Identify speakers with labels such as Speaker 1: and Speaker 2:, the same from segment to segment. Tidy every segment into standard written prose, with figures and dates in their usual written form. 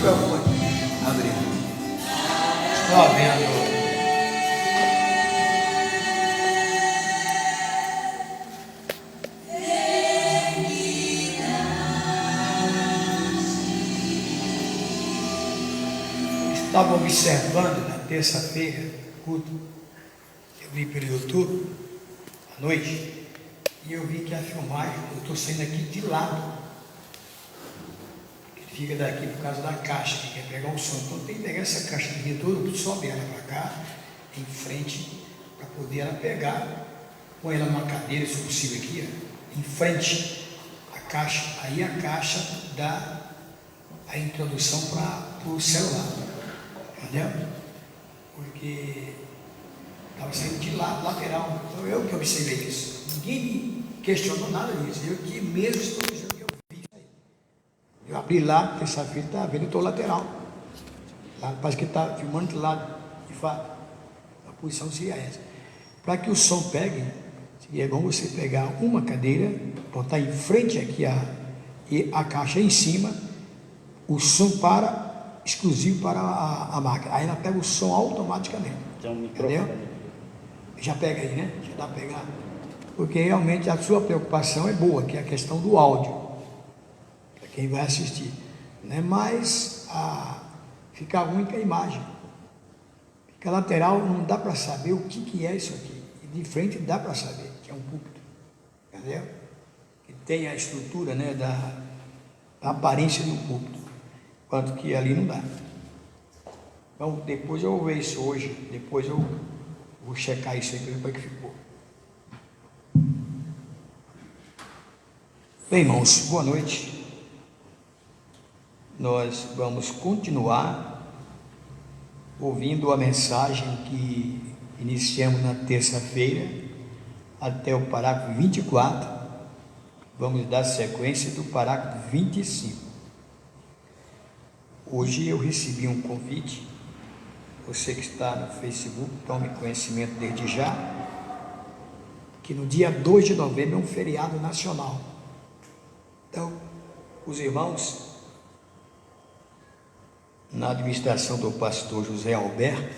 Speaker 1: microfone. Abriu. Estou vendo. Estava observando na terça-feira, culto, eu vi pelo YouTube, à noite, e eu vi que a filmagem, eu estou saindo aqui de lado, que fica daqui por causa da caixa, que quer pegar o som, então tem que pegar essa caixa de retorno, sobe ela para cá, em frente, para poder ela pegar, põe ela numa cadeira, se possível aqui, ó, em frente, a caixa, aí a caixa dá a introdução para o celular. Entendeu? Porque estava saindo de lado, lateral. Então eu que observei isso. Ninguém me questionou nada disso. Eu que mesmo estou dizendo que eu vi isso aí. Eu abri lá, terça-feira, estava vendo, eu estou lateral. Lá, parece que está filmando de lado, de fato. A posição seria essa. Para que o som pegue, seria bom você pegar uma cadeira, botar em frente aqui e a caixa em cima, o som exclusivo para a máquina. Aí ela pega o som automaticamente. Entendeu? Já pega aí, né? Já dá para pegar. Porque realmente a sua preocupação é boa, que é a questão do áudio. Para quem vai assistir. Não é mais fica ruim com a imagem. Fica lateral, não dá para saber o que é isso aqui. E de frente dá para saber que é um púlpito. Entendeu? Que tem a estrutura, né, da aparência do púlpito. Quanto que ali não dá. Então, depois eu vou ver isso hoje. Depois eu vou checar isso aí para ver como é que ficou. Bem, irmãos, boa noite. Nós vamos continuar ouvindo a mensagem que iniciamos na terça-feira até o parágrafo 24. Vamos dar sequência do parágrafo 25. Hoje eu recebi um convite, você que está no Facebook, tome conhecimento desde já, que no dia 2 de novembro é um feriado nacional. Então, os irmãos, na administração do pastor José Alberto,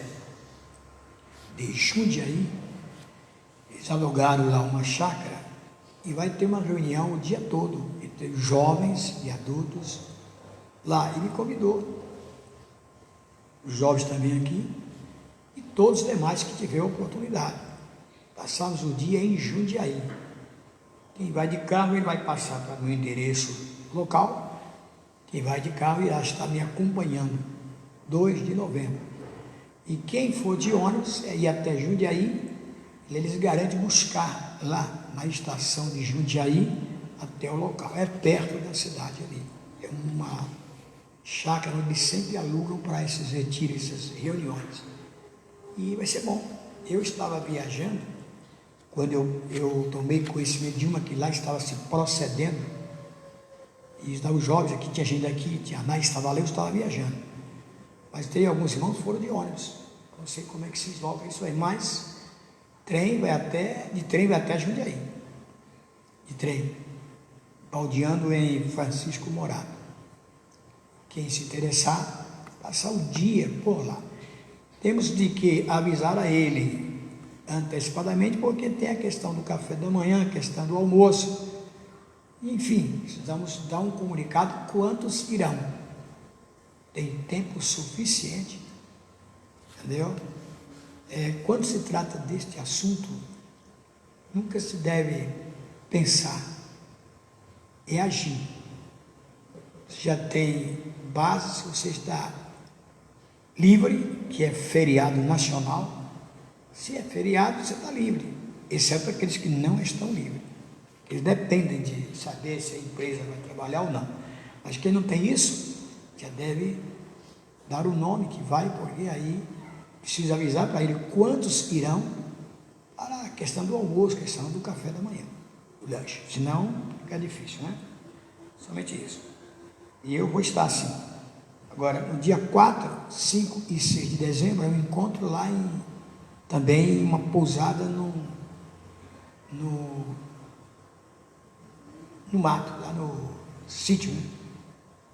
Speaker 1: de Jundiaí, eles alugaram lá uma chácara e vai ter uma reunião o dia todo, entre jovens e adultos, lá. Ele convidou os jovens também aqui e todos os demais que tiveram oportunidade. Passamos o dia em Jundiaí. Quem vai de carro, ele vai passar para o endereço local. Quem vai de carro irá estar me acompanhando 2 de novembro. E quem for de ônibus ir até Jundiaí, eles garantem buscar lá na estação de Jundiaí até o local. É perto da cidade ali. É uma chácara onde sempre alugam para esses retiros, essas reuniões. E vai ser bom. Eu estava viajando, quando eu tomei conhecimento de uma que lá estava se procedendo, e estavam os jovens aqui, tinha gente daqui, tinha a Nai, estava lá, eu estava viajando. Mas tem alguns irmãos que foram de ônibus. Não sei como é que se resolve isso aí, mas de trem vai até Jundiaí. De trem. Baldeando em Francisco Morato. Quem se interessar, passar o dia por lá. Temos de que avisar a ele antecipadamente, porque tem a questão do café da manhã, a questão do almoço. Enfim, precisamos dar um comunicado quantos irão. Tem tempo suficiente, entendeu? Quando se trata deste assunto, nunca se deve pensar, é agir. Você já tem base, se você está livre, que é feriado nacional. Se é feriado, você está livre, exceto aqueles que não estão livres. Eles dependem de saber se a empresa vai trabalhar ou não. Mas quem não tem isso, já deve dar o nome que vai, porque aí precisa avisar para ele quantos irão para a questão do almoço, a questão do café da manhã, o lanche. Senão, fica difícil, né? Somente isso. E eu vou estar assim. Agora, no dia 4, 5 e 6 de dezembro, eu encontro lá também uma pousada no mato, lá no sítio, né?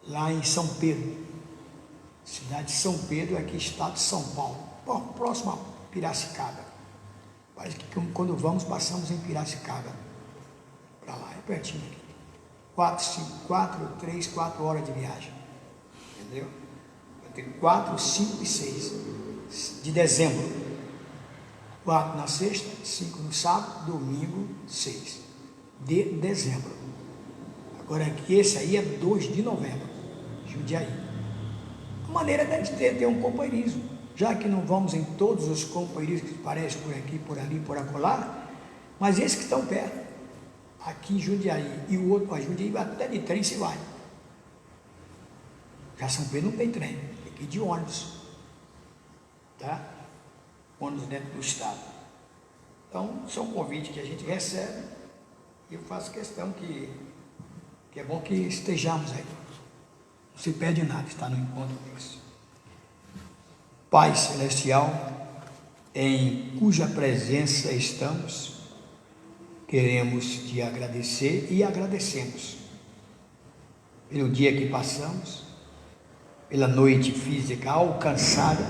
Speaker 1: Lá em São Pedro. Cidade de São Pedro, aqui estado de São Paulo, próximo a Piracicaba. Parece que quando vamos, passamos em Piracicaba, para lá, é pertinho aqui. 4 horas de viagem, entendeu? Eu tenho 4, 5 e 6 de dezembro. 4 na sexta, 5 no sábado, domingo 6 de dezembro. Agora aqui, esse aí é 2 de novembro, Jundiaí. A maneira da gente ter um companheirismo, já que não vamos em todos os companheirismos que parecem por aqui, por ali, por acolá, mas esses que estão perto, aqui em Jundiaí, e o outro, a Jundiaí até de trem se vai. Já São Pedro não tem trem, tem que ir de ônibus, tá? Ônibus dentro do estado. Então, são convites que a gente recebe, e eu faço questão que é bom que estejamos aí. Não se perde nada, está no encontro desse. Pai Celestial, em cuja presença estamos, queremos te agradecer e agradecemos pelo dia que passamos, pela noite física alcançada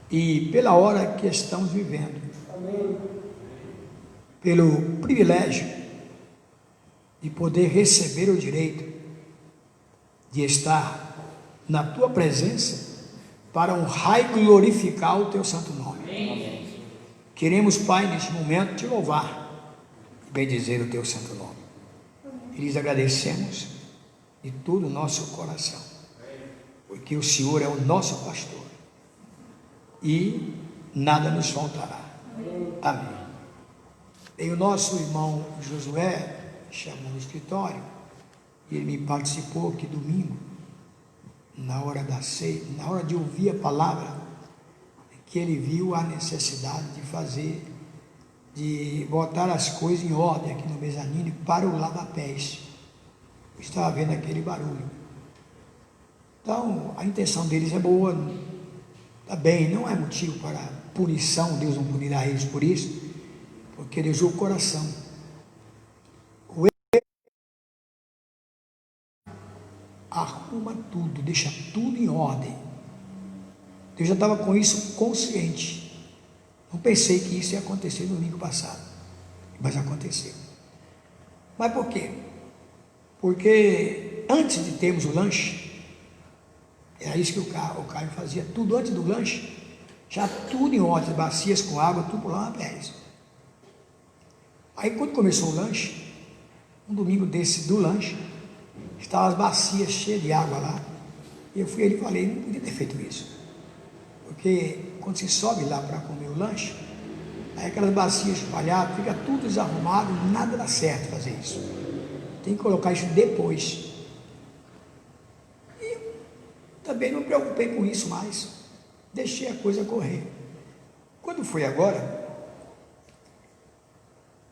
Speaker 1: e pela hora que estamos vivendo. Amém. Pelo privilégio de poder receber o direito de estar na tua presença para honrar e glorificar o teu santo nome. Amém. Queremos, Pai, neste momento te louvar e bendizer o teu santo nome. E lhes agradecemos de todo o nosso coração, porque o Senhor é o nosso pastor e nada nos faltará. Amém. E o nosso irmão Josué chamou no escritório e ele me participou aqui domingo, na hora da ceia, na hora de ouvir a palavra, que ele viu a necessidade de botar as coisas em ordem aqui no mezanino para o lava-pés. Eu estava vendo aquele barulho. Então, a intenção deles é boa, está bem, não é motivo para punição, Deus não punirá eles por isso, porque Deus viu o coração. Arruma tudo, deixa tudo em ordem. Eu já estava com isso consciente. Não pensei que isso ia acontecer no domingo passado, mas aconteceu. Mas por quê? Porque antes de termos o lanche, era isso que o Caio fazia, tudo antes do lanche, já tudo em ordem, bacias com água, tudo lá na pés. Aí quando começou o lanche, um domingo desse do lanche, estavam as bacias cheias de água lá, e eu fui ali e falei, não podia ter feito isso, porque quando você sobe lá para comer o lanche, aí aquelas bacias espalhadas, fica tudo desarrumado, nada dá certo fazer isso, tem que colocar isso depois. E também não me preocupei com isso mais, deixei a coisa correr. Quando foi agora,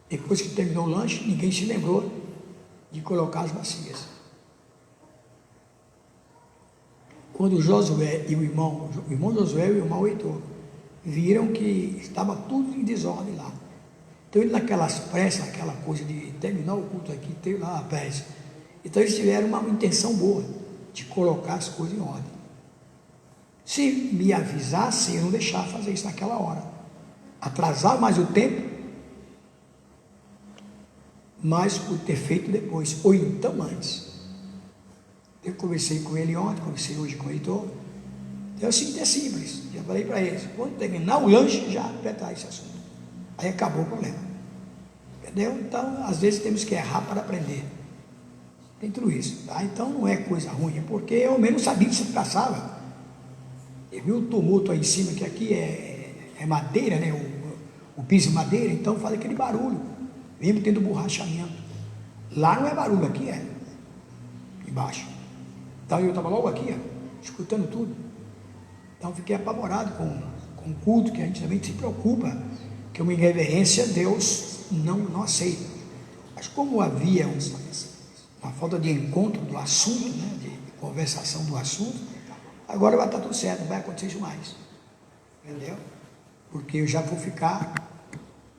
Speaker 1: depois que terminou o lanche, ninguém se lembrou de colocar as bacias. Quando Josué e o irmão Josué e o irmão Heitor viram que estava tudo em desordem lá. Então eles naquelas pressas, aquela coisa de terminar o culto aqui, ter lá a pés. Então eles tiveram uma intenção boa de colocar as coisas em ordem. Se me avisassem, eu não deixava fazer isso naquela hora. Atrasar mais o tempo, mas por ter feito depois, ou então antes. Eu conversei com ele ontem, conversei hoje com o Heitor. Então, assim, é simples. Já falei para eles, quando terminar o lanche, já apertar esse assunto. Aí acabou o problema. Entendeu? Então, às vezes temos que errar para aprender. Tem tudo isso. Tá? Então, não é coisa ruim, porque eu mesmo sabia que você passava. Eu vi o tumulto aí em cima, que aqui é madeira, né? O piso de madeira, então faz aquele barulho, mesmo tendo borrachamento. Lá não é barulho, aqui é. Embaixo. Então eu estava logo aqui, ó, escutando tudo. Então fiquei apavorado com o culto, que a gente também se preocupa, que uma irreverência Deus não aceita. Mas como havia uma falta de encontro do assunto, né, de conversação do assunto, agora vai estar tudo certo, não vai acontecer isso mais. Entendeu? Porque eu já vou ficar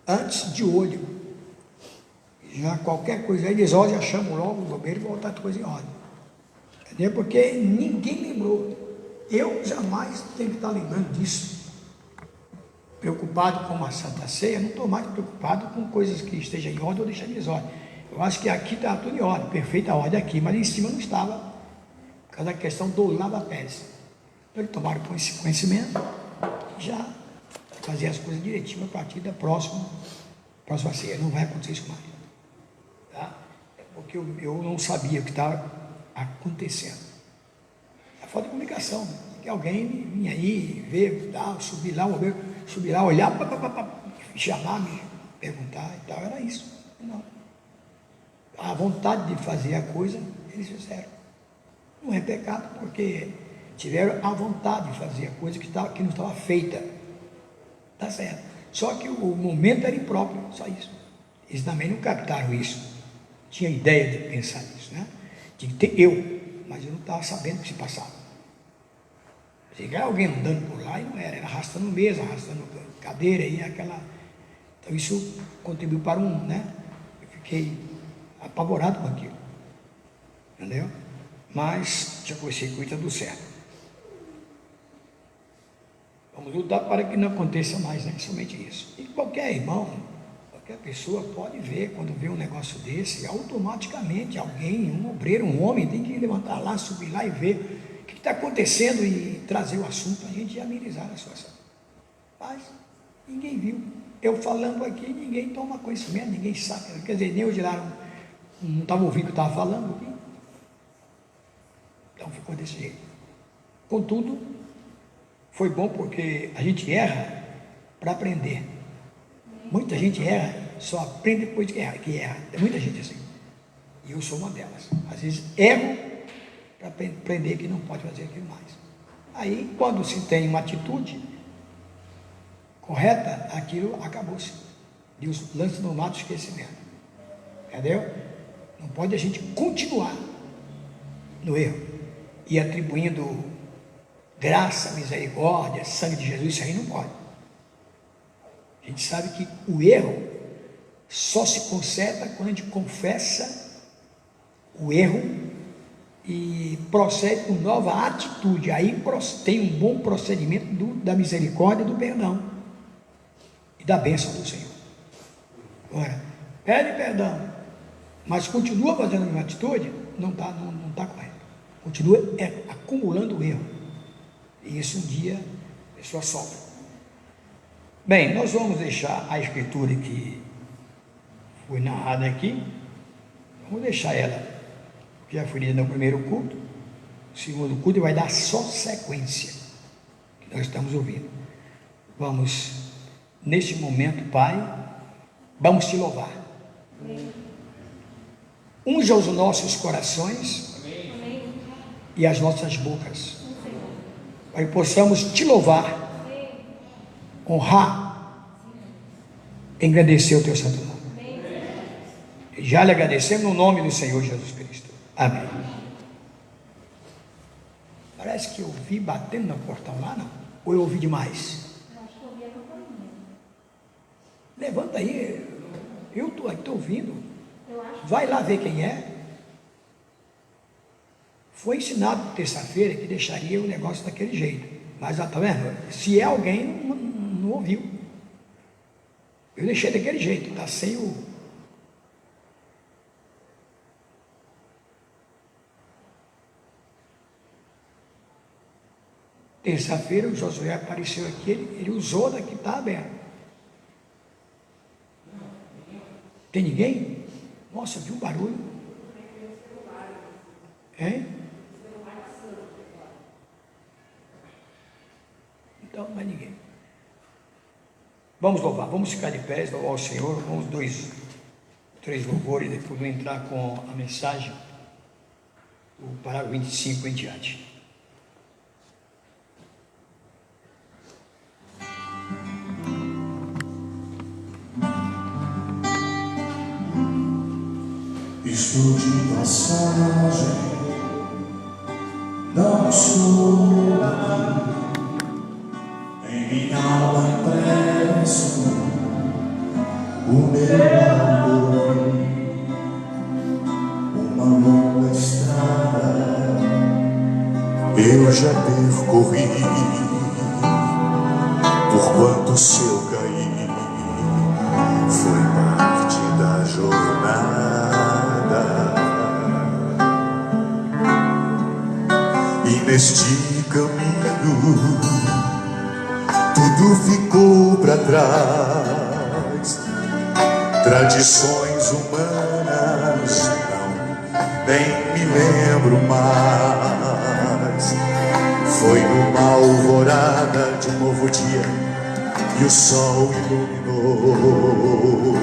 Speaker 1: antes de olho. Já qualquer coisa aí desordem, já chamo logo o bombeiro e vou botar a coisa em ordem. Entendeu? Porque ninguém lembrou. Eu jamais tenho que estar lembrando disso. Preocupado com uma Santa Ceia, não estou mais preocupado com coisas que estejam em ordem ou deixar de desordem. Eu acho que aqui está tudo em ordem, perfeita ordem aqui, mas em cima não estava, por causa da questão do lava-pés. Então eles tomaram conhecimento e já fazer as coisas direitinho a partir da próxima ceia. Não vai acontecer isso mais. Tá? Porque eu não sabia o que estava acontecendo. A falta de comunicação, que alguém vinha aí, ver, tal, subir lá, olhar, chamar, me perguntar e tal, era isso. Não. A vontade de fazer a coisa, eles fizeram. Não é pecado, porque tiveram a vontade de fazer a coisa que não estava feita. Está certo. Só que o momento era impróprio, só isso. Eles também não captaram isso. Tinha ideia de pensar nisso, né? Tinha que ter mas eu não estava sabendo o que se passava. Chegar alguém andando por lá e não era arrastando mesa, arrastando cadeira e aquela. Então isso contribuiu para né? Eu fiquei apavorado com aquilo. Entendeu? Mas já conheci coisa do certo. Vamos lutar para que não aconteça mais, né? Somente isso. E qualquer irmão, qualquer pessoa pode ver, quando vê um negócio desse, automaticamente alguém, um obreiro, um homem, tem que levantar lá, subir lá e ver o que está acontecendo e trazer o assunto, a gente amenizar a situação. Mas ninguém viu. Eu falando aqui, ninguém toma conhecimento, ninguém sabe. Quer dizer, nem eu de lá não estava ouvindo o que eu estava falando aqui. Então ficou desse jeito. Contudo, foi bom porque a gente erra para aprender. Muita gente erra, só aprende depois que erra. Tem muita gente assim. E eu sou uma delas. Às vezes erro para aprender que não pode fazer aquilo mais. Aí, quando se tem uma atitude correta, aquilo acabou-se. E os lances no mato, esquecimento. Entendeu? Não pode a gente continuar no erro e atribuindo graça, misericórdia, sangue de Jesus, isso aí não pode. A gente sabe que o erro só se conserta quando a gente confessa o erro e procede com nova atitude. Aí tem um bom procedimento da misericórdia e do perdão e da bênção do Senhor. Agora, pede perdão, mas continua fazendo a mesma atitude, não está correto. Continua acumulando o erro. E isso um dia a pessoa sofre. Bem, nós vamos deixar a escritura que foi narrada aqui, vamos deixar ela, que já foi lida no primeiro culto, o segundo culto, e vai dar só sequência, que nós estamos ouvindo. Vamos, neste momento, Pai, vamos te louvar. Amém. Unja os nossos corações. Amém. E as nossas bocas, para que possamos te louvar, honrar, engrandecer o teu santo nome. Já lhe agradecemos no nome do Senhor Jesus Cristo. Amém. Parece que eu ouvi batendo no portão lá, não? Ou eu ouvi demais?
Speaker 2: Acho que eu ouvi a campainha.
Speaker 1: Levanta aí, eu estou aqui, estou ouvindo. Vai lá ver quem é. Foi ensinado terça-feira que deixaria o negócio daquele jeito. Mas está vendo? Se é alguém, não ouviu. Eu deixei daquele jeito, está sem o. Terça-feira o Josué apareceu aqui, ele usou daqui, está aberto. Tem ninguém? Nossa, viu um barulho? Hein? Então, não é ninguém. Vamos louvar, vamos ficar de pé, louvar ao Senhor, vamos 2, 3 louvores, depois vou entrar com a mensagem, o parágrafo 25 em diante.
Speaker 3: Estou de passagem, não estou aqui. Em minha alma impresso o meu amor, uma longa estrada eu já percorri, por quanto se eu caí, foi parte da jornada. E neste caminho tudo ficou para trás, tradições humanas nem me lembro mais. Foi numa alvorada de um novo dia e o sol iluminou,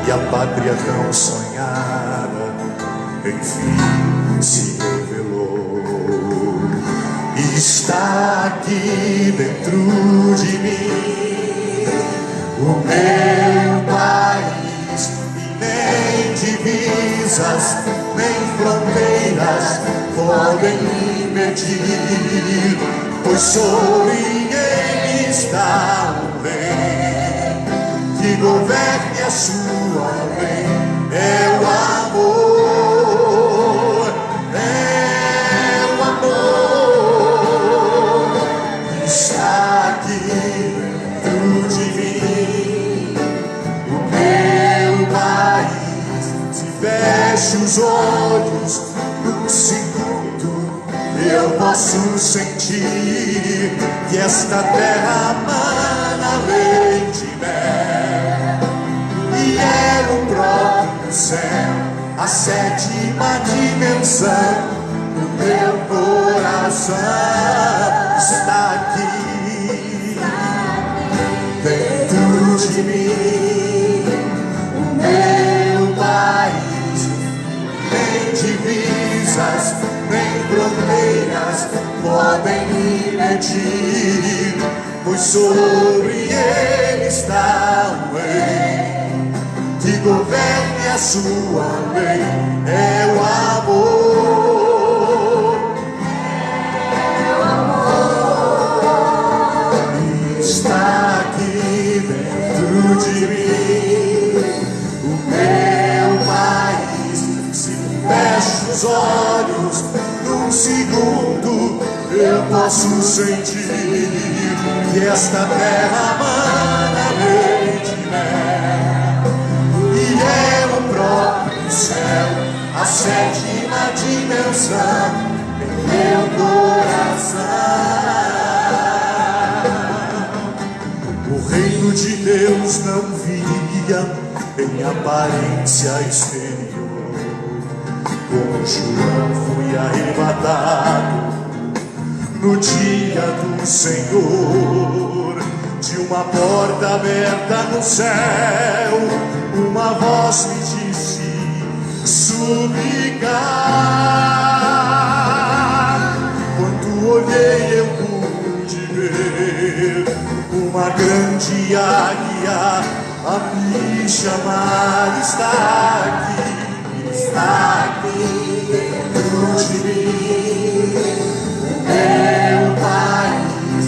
Speaker 3: e a pátria tão sonhada enfim se revelou. E está aqui dentro de mim o meu país, e nem divisas nem fronteiras podem impedir, pois sobre ele está o rei que governe a sua lei. É o amor, é o amor, está aqui dentro de mim o meu país. Se fecho os olhos num segundo, eu posso sentir que esta terra mana leite e mel, e é o próprio céu, a sétima dimensão do meu coração. Está aqui dentro de mim o meu país, nem divisas nem fronteiras podem impedir, pois sobre ele está o rei que governe a sua lei. É o amor, é o amor, está aqui dentro de mim o meu país. Se fecho os olhos num segundo, eu posso sentir que esta terra mana leite e mel, e é o próprio céu, a sétima dimensão em meu coração. O reino de Deus não viria em aparência exterior. Como João fui arrebatado no dia do Senhor, de uma porta aberta no céu, uma voz me disse: subi cá. Quando olhei eu pude ver uma grande águia a me chamar. Está aqui, está aqui dentro de mim o meu país,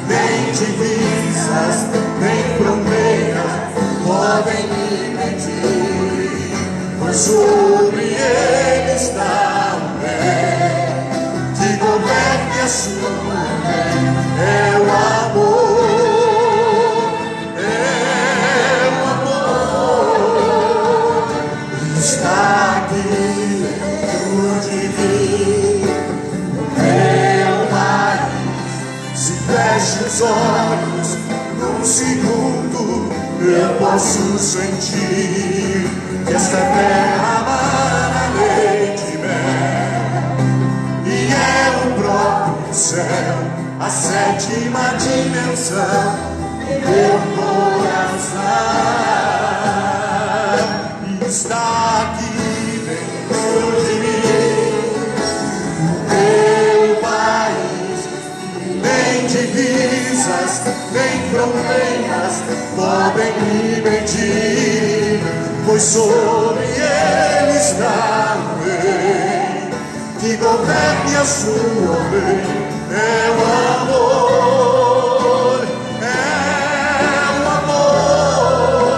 Speaker 3: nem divisas nem fronteiras podem impedir, pois sobre ele está o rei que governe a sua lei. É o amor, é o amor, está aqui dentro de mim o meu país. Se fecho os olhos num segundo, eu posso sentir que esta terra mana leite e mel, e é o próprio céu, a sétima dimensão em meu coração. E está aqui dentro de mim o meu país, nem divisas nem fronteiras podem impedir, pois sobre ele está o rei que governe a sua lei. É o amor, é o amor,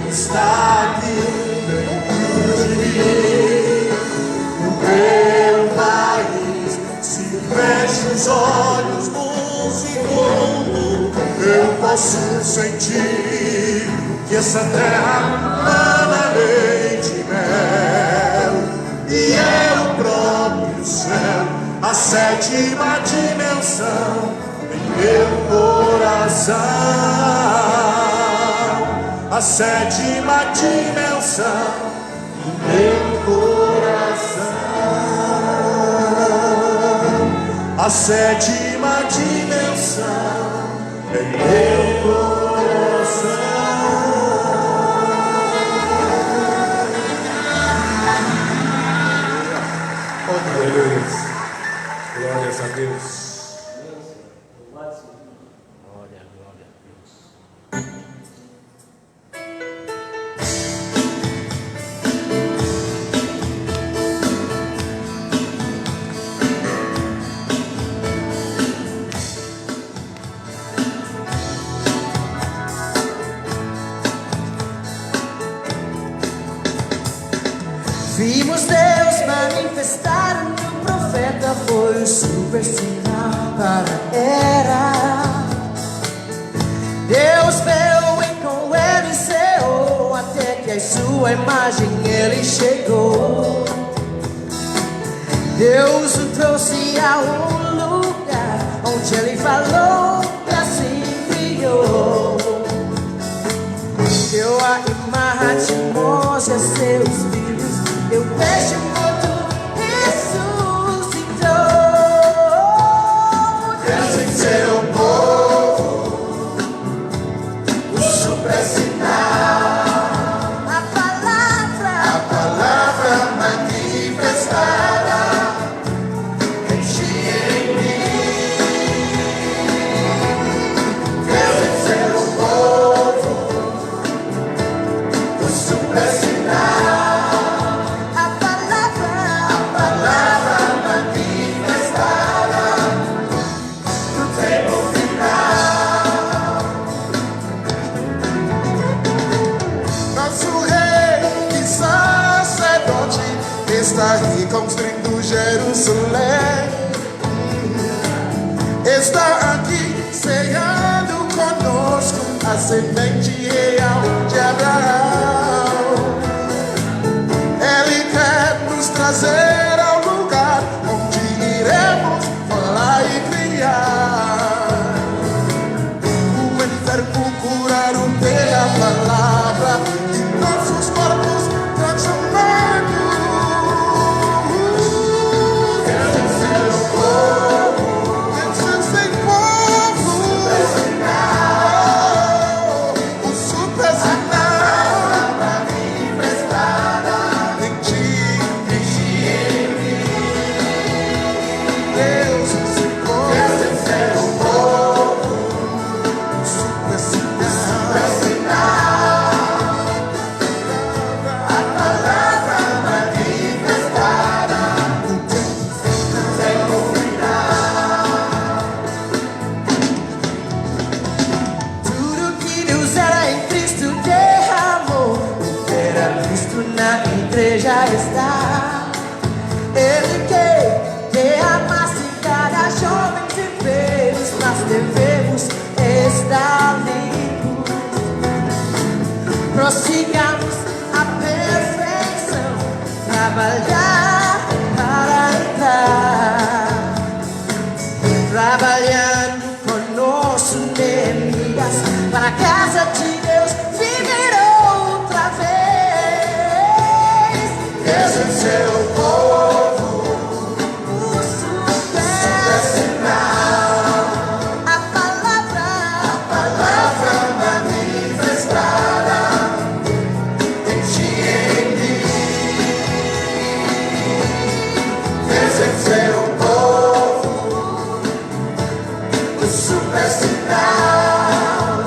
Speaker 3: está aqui dentro de mim o meu país, fecho os olhos num segundo, eu posso sentir que essa terra mana leite e mel, e é o próprio céu, a sétima dimensão em meu coração, a sétima dimensão em meu coração, a sétima dimensão em meu coração. Aleluia. Glórias a Deus.
Speaker 2: Glória, glória a Deus.
Speaker 4: Vimos Deus manifestar no profeta, foi o super sinal para a era. Deus veio e com ele ceou, até que a sua imagem ele chegou. Deus o trouxe a um lugar onde ele falou e assim criou. Deu a imagem Moisés a seus filhos, eu peixe morto ressuscitou.
Speaker 3: Deus em seu povo, o super sinal,
Speaker 4: A
Speaker 3: palavra manifestada em ti e em mim. Deus em seu povo, o super sinal,
Speaker 4: a palavra
Speaker 3: manifestada no tempo final. Nosso rei e sacerdote está reconstruindo Jerusalém. Está aqui ceando conosco a semente real de Abraão. Ele quer nos trazer ao lugar onde iremos falar e criar. O enfermo curar pela palavra e nossos corpos transformados. Deus em seu povo, Deus em seu povo, o super sinal manifestada em ti e em mim. Deus em seu povo, super sinal, a palavra manifestada no tempo final.
Speaker 4: tudo que Deus era em Cristo derramou. O que era Cristo na igreja está. Ele quer derramar-se em cada jovem de vez. Nós devemos estar limpos. Prossigamos a perfeição, trabalhar para entrar. Trabalhando com nosso Neemias, para a casa de Deus viver outra vez.
Speaker 3: Deus em seu povo,
Speaker 4: O super
Speaker 3: sinal,
Speaker 4: a palavra
Speaker 3: manifestada em ti e em mim. Deus em seu povo, o super sinal,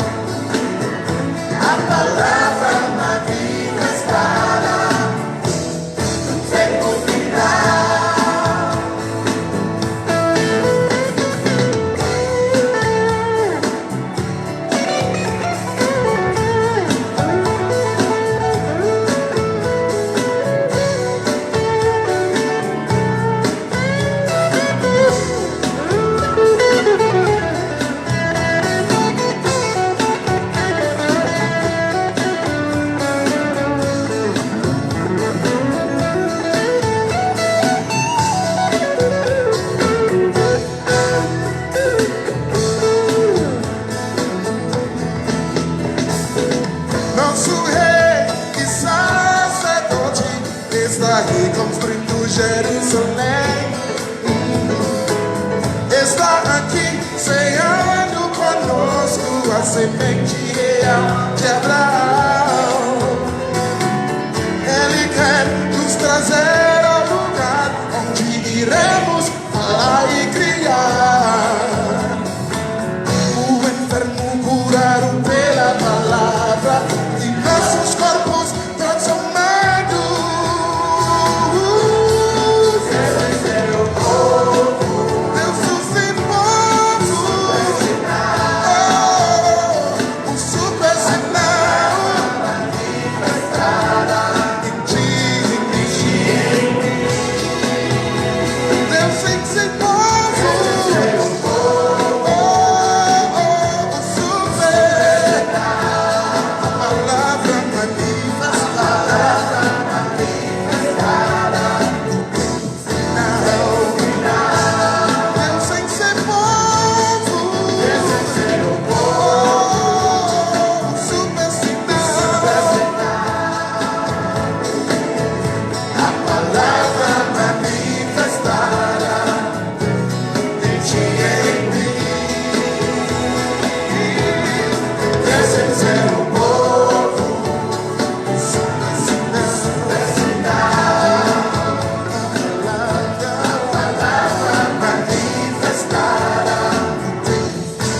Speaker 3: está aqui, ceando conosco, a semente real de Abraão. Ele quer nos trazer ao lugar onde iremos falar e criar. O enfermo curado pela palavra e nossos corpos transformados. Esse é o povo, Deus do sem povo. Oh, o super sinal em ti, em mim. Deus sem povo. Oh, o super palavra manifestada. Deus sem ser povo. Oh, o super sinal. A palavra manifestada em ti e em mim. Esse é o povo, o super sinal. A palavra manifestada tem um final.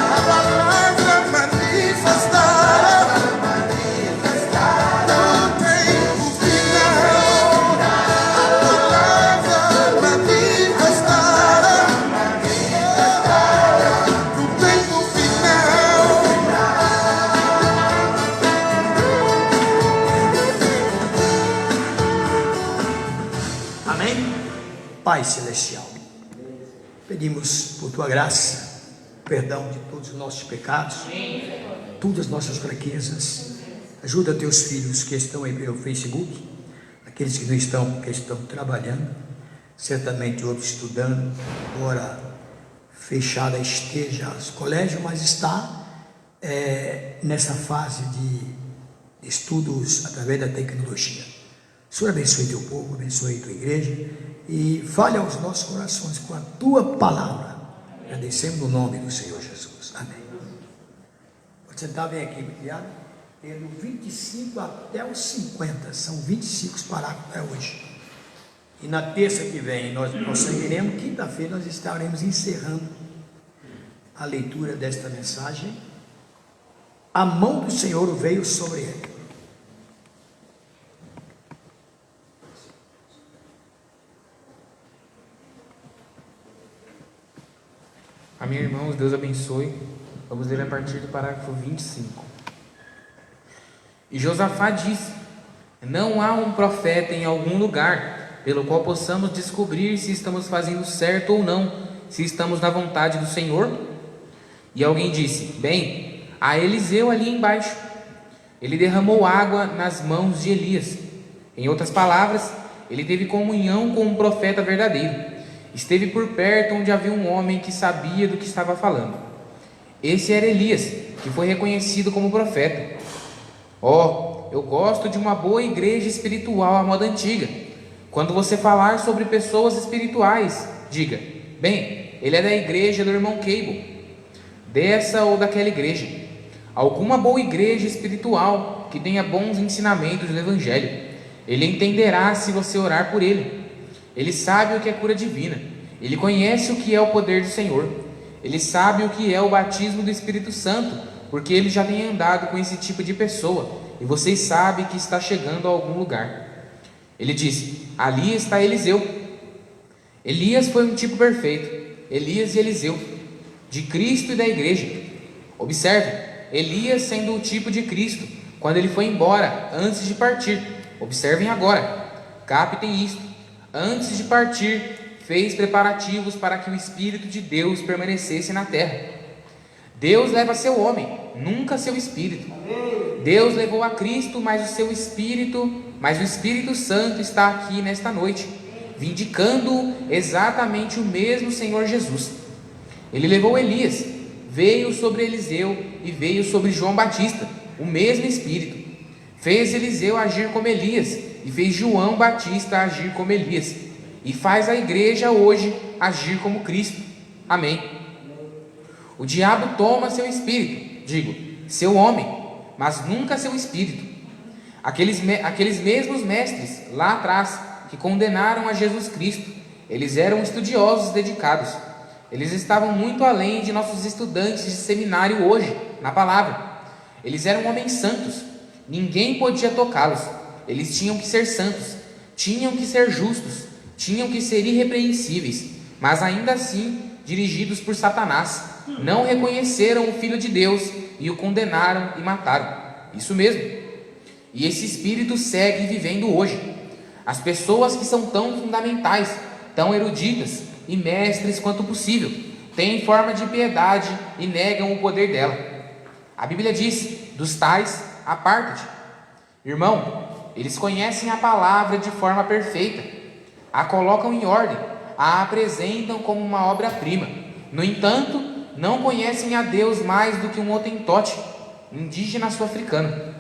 Speaker 3: A palavra manifestada não tem um final. A palavra manifestada não tem um final. A palavra manifestada não tem um final.
Speaker 1: Amém? Pai Celestial, pedimos por Tua graça, perdão de todos os nossos pecados, todas as nossas fraquezas. Ajuda Teus filhos que estão aí pelo Facebook, aqueles que não estão, que estão trabalhando, certamente outros estudando, agora fechada esteja os colégios, mas está nessa fase de estudos através da tecnologia. O Senhor abençoe Teu povo, abençoe Tua igreja e fale aos nossos corações com a Tua palavra. Agradecemos no nome do Senhor Jesus. Amém. Pode sentar bem aqui, criado. É do 25 até os 50, são 25 parágrafos para hoje. E na terça que vem nós prosseguiremos, quinta-feira nós estaremos encerrando a leitura desta mensagem. A mão do Senhor veio sobre ele.
Speaker 5: Amém, irmãos, Deus abençoe. Vamos ler a partir do parágrafo 25. E Josafá disse: não há um profeta em algum lugar pelo qual possamos descobrir se estamos fazendo certo ou não, se estamos na vontade do Senhor. E alguém disse: bem, há Eliseu ali embaixo. Ele derramou água nas mãos de Elias. Em outras palavras, ele teve comunhão com um profeta verdadeiro. Esteve por perto onde havia um homem que sabia do que estava falando. Esse era Elias, que foi reconhecido como profeta. Eu gosto de uma boa igreja espiritual à moda antiga. Quando você falar sobre pessoas espirituais, diga: bem, ele é da igreja do irmão Cable, dessa ou daquela igreja. Alguma boa igreja espiritual que tenha bons ensinamentos do evangelho. Ele entenderá se você orar por ele. Ele sabe o que é cura divina. Ele conhece o que é o poder do Senhor. Ele sabe o que é o batismo do Espírito Santo, porque ele já tem andado com esse tipo de pessoa, e vocês sabem que está chegando a algum lugar. Ele disse: ali está Eliseu. Elias foi um tipo perfeito, Elias e Eliseu, de Cristo e da igreja. Observe, Elias sendo o tipo de Cristo, quando ele foi embora, antes de partir. Observem agora, captem isto. Antes de partir, fez preparativos para que o Espírito de Deus permanecesse na terra. Deus leva seu homem, nunca seu espírito. Deus levou a Cristo, mas o seu Espírito, mas o Espírito Santo está aqui nesta noite, vindicando exatamente o mesmo Senhor Jesus. Ele levou Elias, veio sobre Eliseu e veio sobre João Batista, o mesmo Espírito. Fez Eliseu agir como Elias, e fez João Batista agir como Elias, e faz a igreja hoje agir como Cristo. Amém. O diabo toma seu espírito, digo, seu homem, mas nunca seu espírito. Aqueles mesmos mestres lá atrás que condenaram a Jesus Cristo, eles eram estudiosos dedicados. Eles estavam muito além de nossos estudantes de seminário hoje, na palavra. Eles eram homens santos, ninguém podia tocá-los. Eles tinham que ser santos, tinham que ser justos, tinham que ser irrepreensíveis, mas ainda assim dirigidos por Satanás. Não reconheceram o Filho de Deus e o condenaram e mataram. Isso mesmo. E esse espírito segue vivendo hoje. As pessoas que são tão fundamentais, tão eruditas e mestres quanto possível, têm forma de piedade e negam o poder dela. A Bíblia diz: dos tais, aparta-te. Irmão, eles conhecem a palavra de forma perfeita, a colocam em ordem, a apresentam como uma obra-prima. No entanto, não conhecem a Deus mais do que um Hotentote, indígena sul-africano.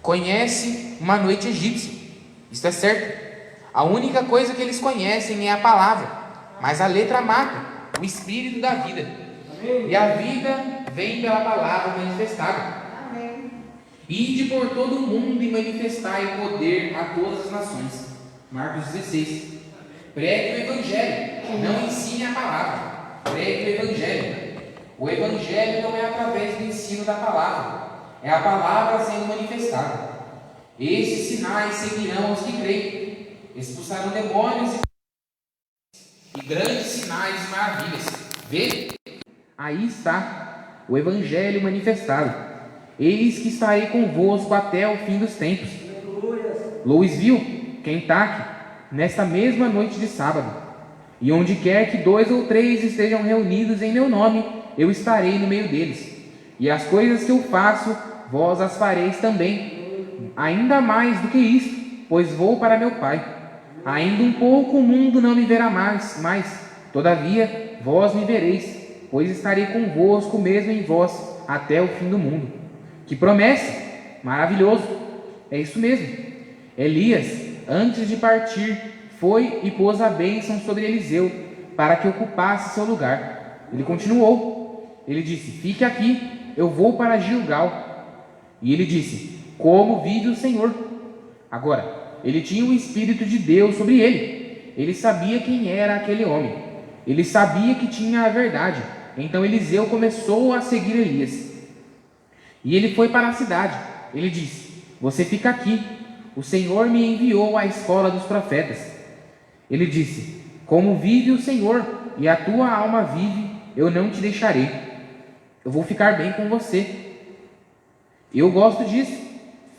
Speaker 5: Conhece uma noite egípcia. Isto é certo. A única coisa que eles conhecem é a palavra, mas a letra mata, o espírito da vida. E a vida vem pela palavra manifestada. Ide por todo o mundo e manifestai o poder a todas as nações. Marcos 16. Pregue o Evangelho, não ensine a palavra. Pregue o Evangelho. O Evangelho não é através do ensino da palavra, é a palavra sendo manifestada. Esses sinais seguirão os que creem. Expulsarão demônios e grandes sinais e maravilhas. Vê? Aí está o Evangelho manifestado. Eis que estarei convosco até o fim dos tempos. Louisville, Kentucky, nesta mesma noite de sábado. E onde quer que 2 ou 3 estejam reunidos em meu nome, eu estarei no meio deles. E as coisas que eu faço, vós as fareis também. Ainda mais do que isto, pois vou para meu Pai. Ainda um pouco o mundo não me verá mais, todavia vós me vereis, pois estarei convosco mesmo em vós até o fim do mundo. Que promessa! Maravilhoso! É isso mesmo. Elias, antes de partir, foi e pôs a bênção sobre Eliseu, para que ocupasse seu lugar. Ele continuou. Ele disse: fique aqui, eu vou para Gilgal. E ele disse: como vive o Senhor. Agora, ele tinha o Espírito de Deus sobre ele. Ele sabia quem era aquele homem. Ele sabia que tinha a verdade. Então Eliseu começou a seguir Elias. E ele foi para a cidade. Ele disse: você fica aqui. O Senhor me enviou à escola dos profetas. Ele disse: como vive o Senhor e a tua alma vive, eu não te deixarei. Eu vou ficar bem com você. Eu gosto disso.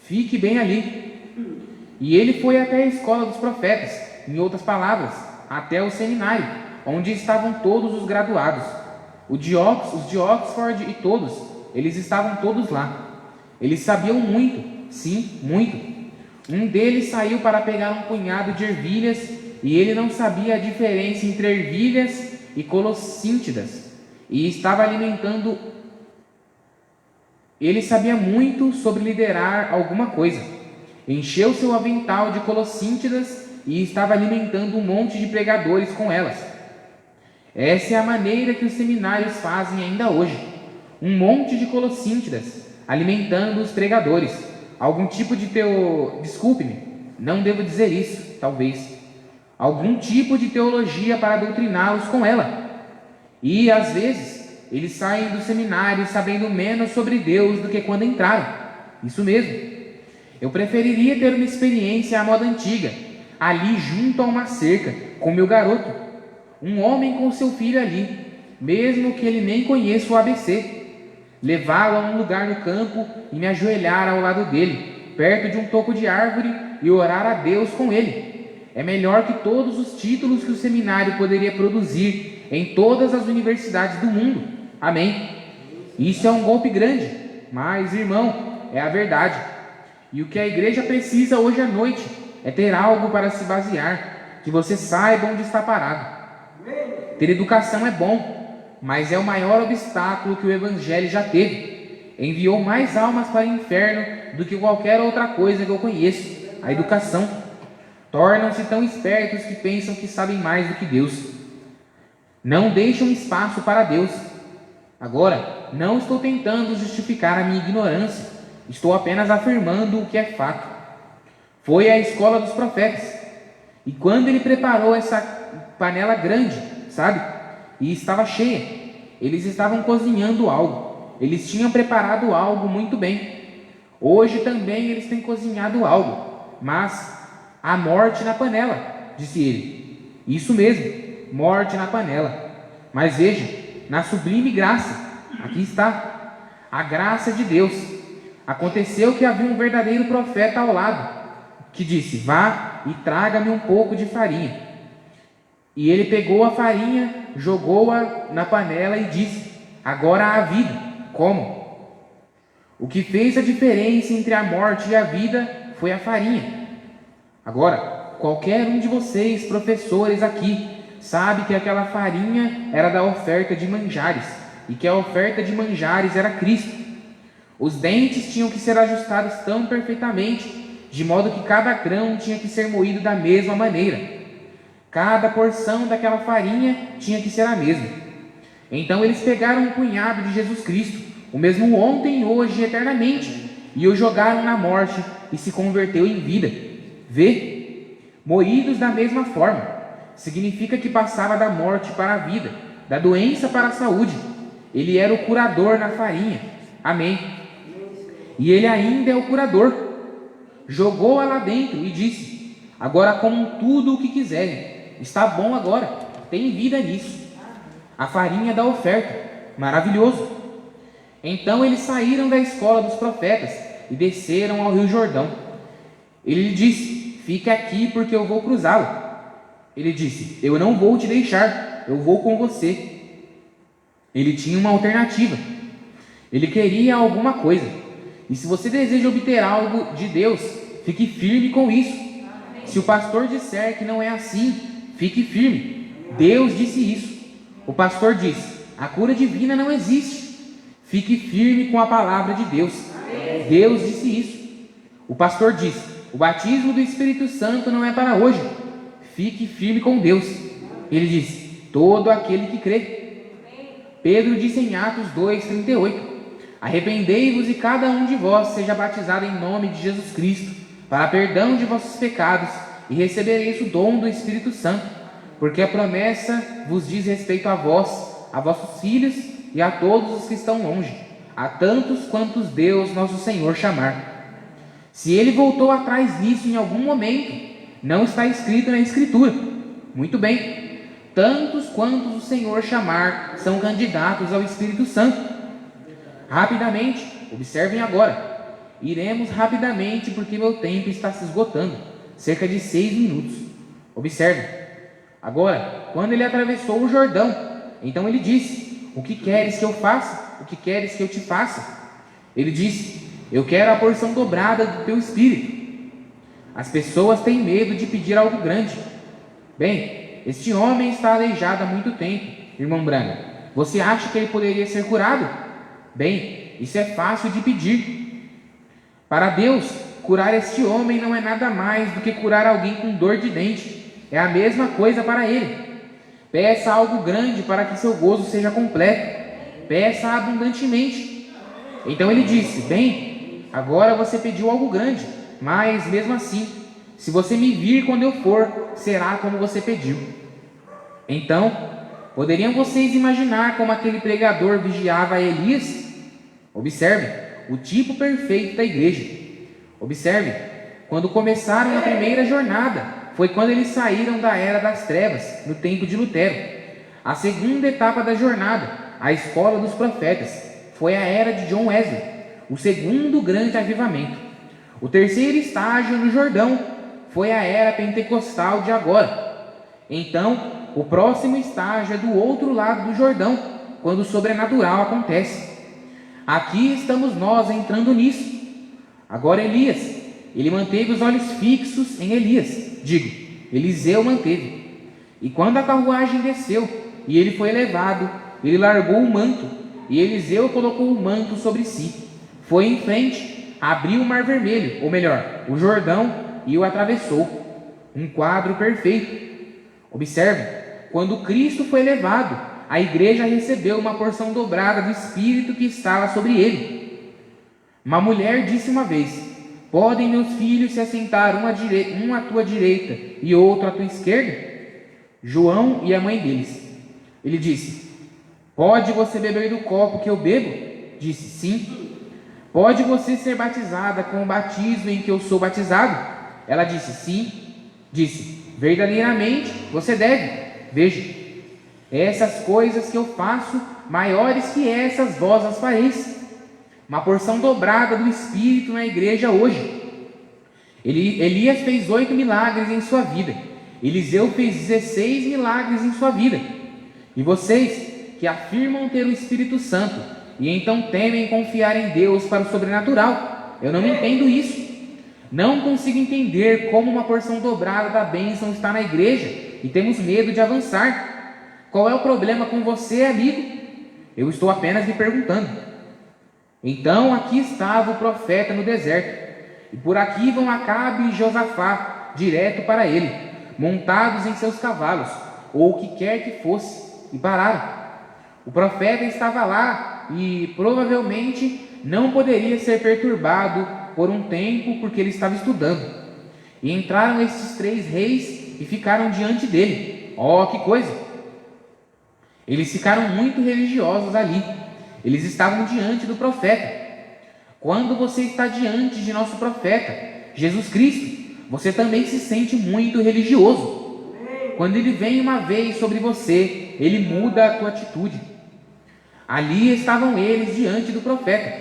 Speaker 5: Fique bem ali. E ele foi até a escola dos profetas, em outras palavras, até o seminário, onde estavam todos os graduados. Os de Oxford e todos, eles estavam todos lá. Eles sabiam muito, sim, muito. Um deles saiu para pegar um punhado de ervilhas, e ele não sabia a diferença entre ervilhas e colossíntidas, e estava alimentando. Ele sabia muito sobre liderar alguma coisa. Encheu seu avental de colossíntidas e estava alimentando um monte de pregadores com elas. Essa é a maneira que os seminários fazem ainda hoje. Um monte de colossíntidas alimentando os pregadores. Algum tipo de Desculpe-me, não devo dizer isso, talvez. Algum tipo de teologia para doutriná-los com ela. E, às vezes, eles saem do seminário sabendo menos sobre Deus do que quando entraram. Isso mesmo. Eu preferiria ter uma experiência à moda antiga, ali junto a uma cerca, com meu garoto. Um homem com seu filho ali, mesmo que ele nem conheça o ABC. Levá-lo a um lugar no campo e me ajoelhar ao lado dele, perto de um toco de árvore, e orar a Deus com ele. É melhor que todos os títulos que o seminário poderia produzir em todas as universidades do mundo. Amém? Isso é um golpe grande, mas, irmão, é a verdade. E o que a igreja precisa hoje à noite é ter algo para se basear, que você saiba onde está parado. Ter educação é bom, mas é o maior obstáculo que o Evangelho já teve. enviou mais almas para o inferno do que qualquer outra coisa que eu conheço, a educação. Tornam-se tão espertos que pensam que sabem mais do que Deus. Não deixam espaço para Deus. Agora, não estou tentando justificar a minha ignorância, estou apenas afirmando o que é fato. Foi à escola dos profetas, e quando ele preparou essa panela grande, sabe, e estava cheia, eles estavam cozinhando algo. Eles tinham preparado algo muito bem. Hoje também eles têm cozinhado algo, mas há morte na panela, disse ele. Isso mesmo, morte na panela. Mas veja, na sublime graça, aqui está, a graça de Deus. Aconteceu que havia um verdadeiro profeta ao lado, que disse: vá e traga-me um pouco de farinha. E ele pegou a farinha, jogou-a na panela e disse: agora há vida, como? O que fez a diferença entre a morte e a vida foi a farinha. Agora, qualquer um de vocês, professores aqui, sabe que aquela farinha era da oferta de manjares, e que a oferta de manjares era Cristo. Os dentes tinham que ser ajustados tão perfeitamente, de modo que cada grão tinha que ser moído da mesma maneira. Cada porção daquela farinha tinha que ser a mesma. Então eles pegaram um punhado de Jesus Cristo, o mesmo ontem, hoje e eternamente, e o jogaram na morte, e se converteu em vida. Vê? Moídos da mesma forma. Significa que passava da morte para a vida, da doença para a saúde. Ele era o curador na farinha. Amém. E ele ainda é o curador. Jogou-a lá dentro e disse: agora comam tudo o que quiserem. Está bom agora, tem vida nisso. A farinha da oferta, maravilhoso. Então eles saíram da escola dos profetas e desceram ao rio Jordão. Ele lhe disse: fique aqui porque eu vou cruzá-lo. Ele disse: eu não vou te deixar, eu vou com você. Ele tinha uma alternativa. Ele queria alguma coisa. E se você deseja obter algo de Deus, fique firme com isso. Se o pastor disser que não é assim, fique firme. Deus disse isso. O pastor disse: a cura divina não existe. Fique firme com a palavra de Deus. Deus disse isso. O pastor disse: o batismo do Espírito Santo não é para hoje. Fique firme com Deus. Ele disse: todo aquele que crê. Pedro disse em Atos 2:38: arrependei-vos e cada um de vós seja batizado em nome de Jesus Cristo, para perdão de vossos pecados, e recebereis o dom do Espírito Santo, porque a promessa vos diz respeito a vós, a vossos filhos e a todos os que estão longe, a tantos quantos Deus nosso Senhor chamar. Se ele voltou atrás nisso em algum momento, não está escrito na Escritura. Muito bem. Tantos quantos o Senhor chamar são candidatos ao Espírito Santo. Rapidamente, observem agora. Iremos rapidamente porque meu tempo está se esgotando. Cerca de 6 minutos. Observem. Agora, quando ele atravessou o Jordão, então ele disse: o que queres que eu faça? O que queres que eu te faça? Ele disse: eu quero a porção dobrada do teu espírito. As pessoas têm medo de pedir algo grande. Bem, este homem está aleijado há muito tempo, irmão Braga. Você acha que ele poderia ser curado? Bem, isso é fácil de pedir. Para Deus, curar este homem não é nada mais do que curar alguém com dor de dente. É a mesma coisa para ele. Peça algo grande para que seu gozo seja completo. Peça abundantemente. Então ele disse: bem, agora você pediu algo grande, mas mesmo assim, se você me vir quando eu for, será como você pediu. Então, poderiam vocês imaginar como aquele pregador vigiava Elias? Observe, o tipo perfeito da igreja. Observe, quando começaram a primeira jornada, foi quando eles saíram da era das trevas, no tempo de Lutero. A segunda etapa da jornada, a escola dos profetas, foi a era de John Wesley, o segundo grande avivamento. O terceiro estágio no Jordão foi a era pentecostal de agora. Então, o próximo estágio é do outro lado do Jordão, quando o sobrenatural acontece. Aqui estamos nós entrando nisso. Agora Elias, ele manteve os olhos fixos em Elias. Eliseu manteve. E quando a carruagem desceu e ele foi levado, ele largou o manto e Eliseu colocou o manto sobre si. Foi em frente, abriu o Mar Vermelho, ou melhor, o Jordão, e o atravessou. Um quadro perfeito. Observe, quando Cristo foi levado, a igreja recebeu uma porção dobrada do Espírito que estava sobre ele. Uma mulher disse uma vez: podem meus filhos se assentar um à tua direita e outro à tua esquerda? João e a mãe deles. Ele disse: pode você beber do copo que eu bebo? Disse: sim. Pode você ser batizada com o batismo em que eu sou batizado? Ela disse: sim. Disse: verdadeiramente você deve. Veja, essas coisas que eu faço, maiores que essas vós as fareis. Uma porção dobrada do Espírito na igreja hoje. Elias fez 8 milagres em sua vida. Eliseu fez 16 milagres em sua vida. E vocês que afirmam ter o Espírito Santo e então temem confiar em Deus para o sobrenatural, eu não entendo isso. Não consigo entender como uma porção dobrada da bênção está na igreja e temos medo de avançar. Qual é o problema com você, amigo? Eu estou apenas me perguntando. Então aqui estava o profeta no deserto, e por aqui vão Acabe e Josafá direto para ele, montados em seus cavalos, ou o que quer que fosse, e pararam. O profeta estava lá e provavelmente não poderia ser perturbado por um tempo porque ele estava estudando. E entraram esses 3 reis e ficaram diante dele. Oh, que coisa! Eles ficaram muito religiosos ali. Eles estavam diante do profeta. Quando você está diante de nosso profeta, Jesus Cristo, você também se sente muito religioso. Quando ele vem uma vez sobre você, ele muda a tua atitude. Ali estavam eles diante do profeta,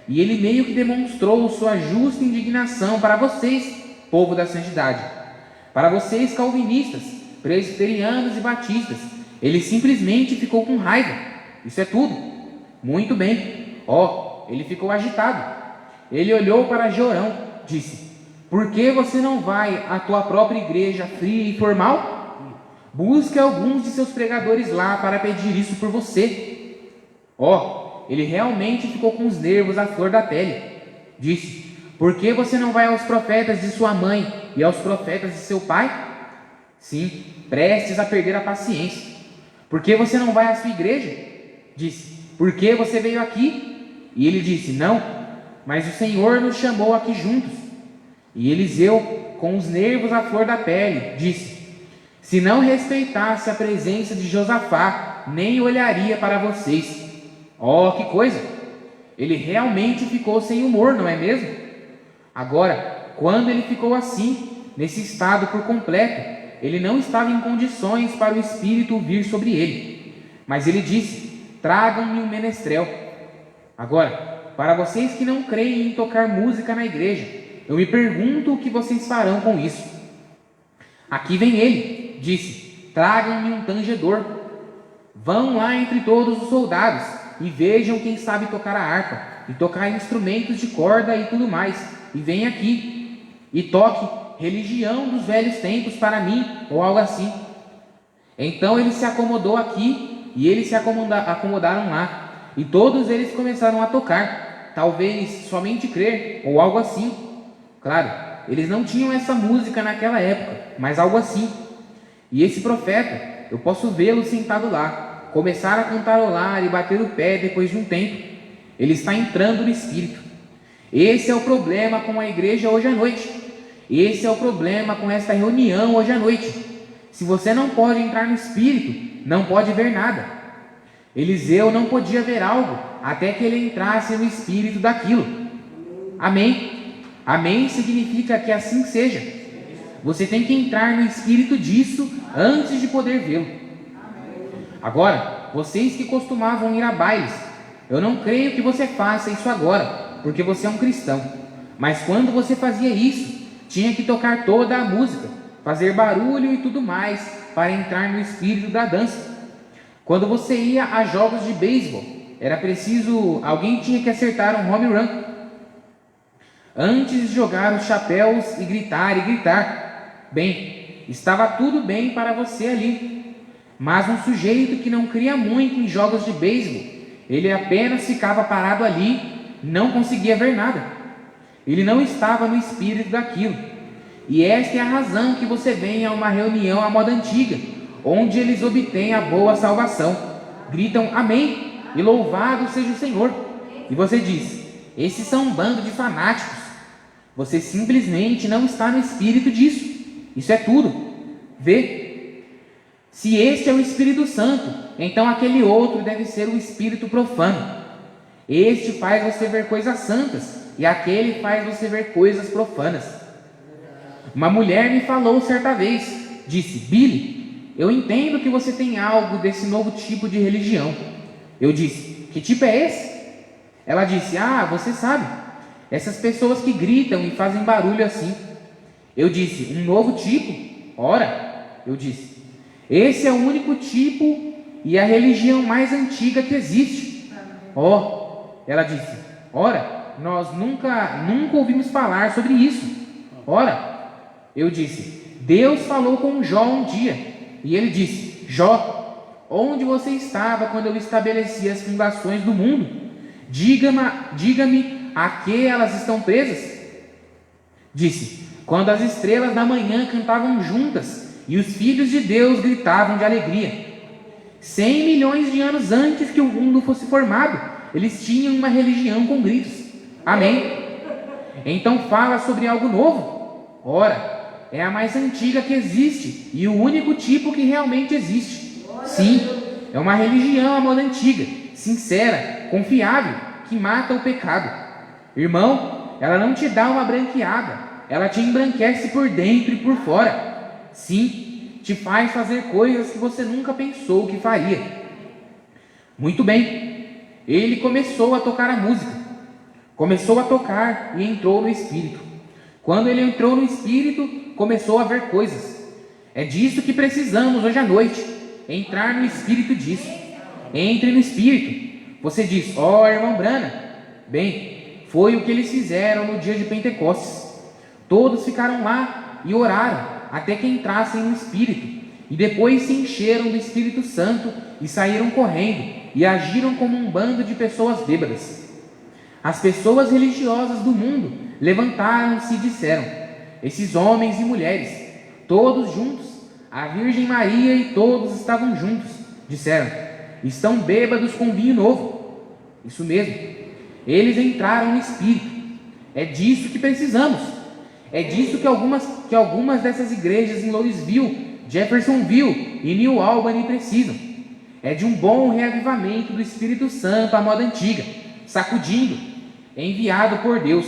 Speaker 5: e ele meio que demonstrou sua justa indignação para vocês, povo da santidade. Para vocês calvinistas, presbiterianos e batistas, ele simplesmente ficou com raiva. Isso é tudo. Muito bem. Ele ficou agitado. Ele olhou para Jorão, disse: por que você não vai à tua própria igreja fria e formal? Busque alguns de seus pregadores lá para pedir isso por você. Ele realmente ficou com os nervos à flor da pele. Disse: por que você não vai aos profetas de sua mãe e aos profetas de seu pai? Sim, prestes a perder a paciência. Por que você não vai à sua igreja? Disse: por que você veio aqui? E ele disse: não, mas o Senhor nos chamou aqui juntos. E Eliseu, com os nervos à flor da pele, disse: se não respeitasse a presença de Josafá, nem olharia para vocês. Que coisa! Ele realmente ficou sem humor, não é mesmo? Agora, quando ele ficou assim, nesse estado por completo, ele não estava em condições para o Espírito vir sobre ele. Mas ele disse: tragam-me um menestrel. Agora, para vocês que não creem em tocar música na igreja, eu me pergunto o que vocês farão com isso. Aqui vem ele, disse: tragam-me um tangedor. Vão lá entre todos os soldados e vejam quem sabe tocar a harpa e tocar instrumentos de corda e tudo mais, e vem aqui e toque religião dos velhos tempos para mim, ou algo assim. Então ele se acomodou aqui e eles se acomodaram lá, e todos eles começaram a tocar, talvez somente crer, ou algo assim. Claro, eles não tinham essa música naquela época, mas algo assim. E esse profeta, eu posso vê-lo sentado lá, começar a cantarolar e bater o pé depois de um tempo. Ele está entrando no Espírito. Esse é o problema com a igreja hoje à noite. Esse é o problema com esta reunião hoje à noite. Se você não pode entrar no Espírito, não pode ver nada. Eliseu não podia ver algo até que ele entrasse no Espírito daquilo. Amém? Amém significa que assim seja. Você tem que entrar no Espírito disso antes de poder vê-lo. Agora, vocês que costumavam ir a bailes, eu não creio que você faça isso agora, porque você é um cristão. Mas quando você fazia isso, tinha que tocar toda a música, fazer barulho e tudo mais, para entrar no espírito da dança. Quando você ia a jogos de beisebol, era preciso, alguém tinha que acertar um home run. Antes de jogar os chapéus e gritar. Bem, estava tudo bem para você ali. Mas um sujeito que não cria muito em jogos de beisebol, Ele apenas ficava parado ali, não conseguia ver nada. Ele não estava no espírito daquilo. E esta é a razão que você vem a uma reunião à moda antiga, onde eles obtêm a boa salvação. Gritam amém e louvado seja o Senhor. E você diz, esses são um bando de fanáticos. Você simplesmente não está no espírito disso. Isso é tudo. Vê. Se este é o Espírito Santo, então aquele outro deve ser o espírito profano. Este faz você ver coisas santas, e aquele faz você ver coisas profanas. Uma mulher me falou certa vez, disse, Billy, eu entendo que você tem algo desse novo tipo de religião. Eu disse, que tipo é esse? Ela disse, você sabe, essas pessoas que gritam e fazem barulho assim. Eu disse, um novo tipo? Ora, eu disse, esse é o único tipo e a religião mais antiga que existe. Ela disse, ora, nós nunca ouvimos falar sobre isso. Ora, eu disse, Deus falou com Jó um dia, e ele disse, Jó, onde você estava quando eu estabeleci as fundações do mundo? Diga-me a que elas estão presas? Disse, quando as estrelas da manhã cantavam juntas, e os filhos de Deus gritavam de alegria. 100 milhões de anos antes que o mundo fosse formado, eles tinham uma religião com gritos. Amém? Então fala sobre algo novo. Ora, é a mais antiga que existe e o único tipo que realmente existe. Sim, é uma religião à moda antiga, sincera, confiável, que mata o pecado. Irmão, ela não te dá uma branqueada, ela te embranquece por dentro e por fora. Sim, te faz fazer coisas que você nunca pensou que faria. Muito bem, ele começou a tocar a música. Começou a tocar e entrou no Espírito. Quando ele entrou no Espírito, começou a ver coisas. É disso que precisamos hoje à noite. Entrar no Espírito disso. Entre no Espírito. Você diz, irmão Brana. Bem, foi o que eles fizeram no dia de Pentecostes. Todos ficaram lá e oraram até que entrassem no Espírito. E depois se encheram do Espírito Santo e saíram correndo e agiram como um bando de pessoas bêbadas. As pessoas religiosas do mundo levantaram-se e disseram, esses homens e mulheres, todos juntos, a Virgem Maria e todos estavam juntos, disseram, estão bêbados com vinho novo. Isso mesmo, eles entraram no Espírito. É disso que precisamos. É disso que algumas dessas igrejas em Louisville, Jeffersonville e New Albany precisam. É de um bom reavivamento do Espírito Santo à moda antiga, sacudindo, enviado por Deus.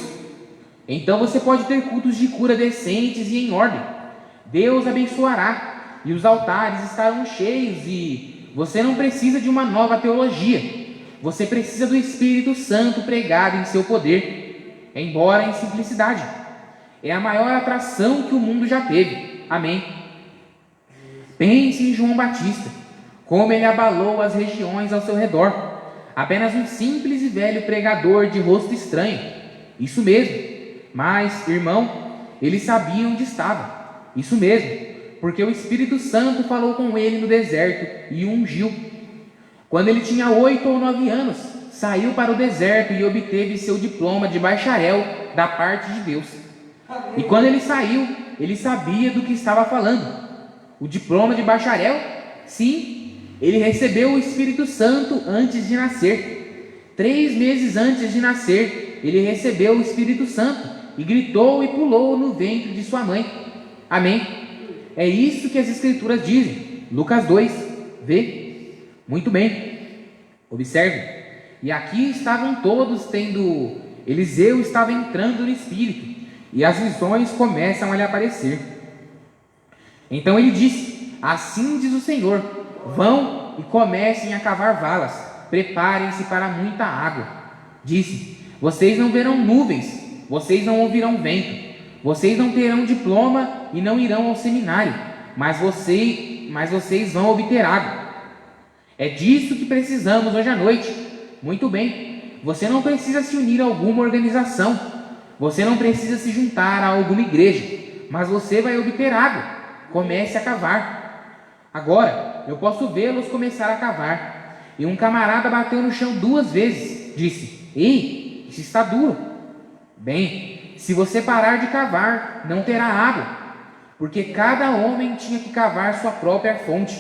Speaker 5: Então você pode ter cultos de cura decentes e em ordem. Deus abençoará e os altares estarão cheios e você não precisa de uma nova teologia. Você precisa do Espírito Santo pregado em seu poder, embora em simplicidade. É a maior atração que o mundo já teve. Amém? Pense em João Batista, como ele abalou as regiões ao seu redor. Apenas um simples e velho pregador de rosto estranho. Isso mesmo. Mas, irmão, ele sabia onde estava. Isso mesmo, porque o Espírito Santo falou com ele no deserto e o ungiu. Quando ele tinha 8 ou 9 anos, saiu para o deserto e obteve seu diploma de bacharel da parte de Deus. E quando ele saiu, ele sabia do que estava falando. O diploma de bacharel? Sim, ele recebeu o Espírito Santo antes de nascer. 3 meses antes de nascer, ele recebeu o Espírito Santo e gritou e pulou no ventre de sua mãe. Amém? É isso que as Escrituras dizem. Lucas 2, vê? Muito bem. Observe. E aqui estavam todos tendo... Eliseu estava entrando no Espírito e as visões começam a lhe aparecer. Então ele disse, assim diz o Senhor, vão e comecem a cavar valas, preparem-se para muita água. Disse, vocês não verão nuvens, vocês não ouvirão vento, vocês não terão diploma e não irão ao seminário, mas vocês vão obter água. É disso que precisamos hoje à noite. Muito bem, você não precisa se unir a alguma organização, você não precisa se juntar a alguma igreja, mas você vai obter água. Comece a cavar. Agora, eu posso vê-los começar a cavar. e um camarada bateu no chão 2 vezes. Disse: ei, isso está duro. Bem, se você parar de cavar, não terá água, porque cada homem tinha que cavar sua própria fonte.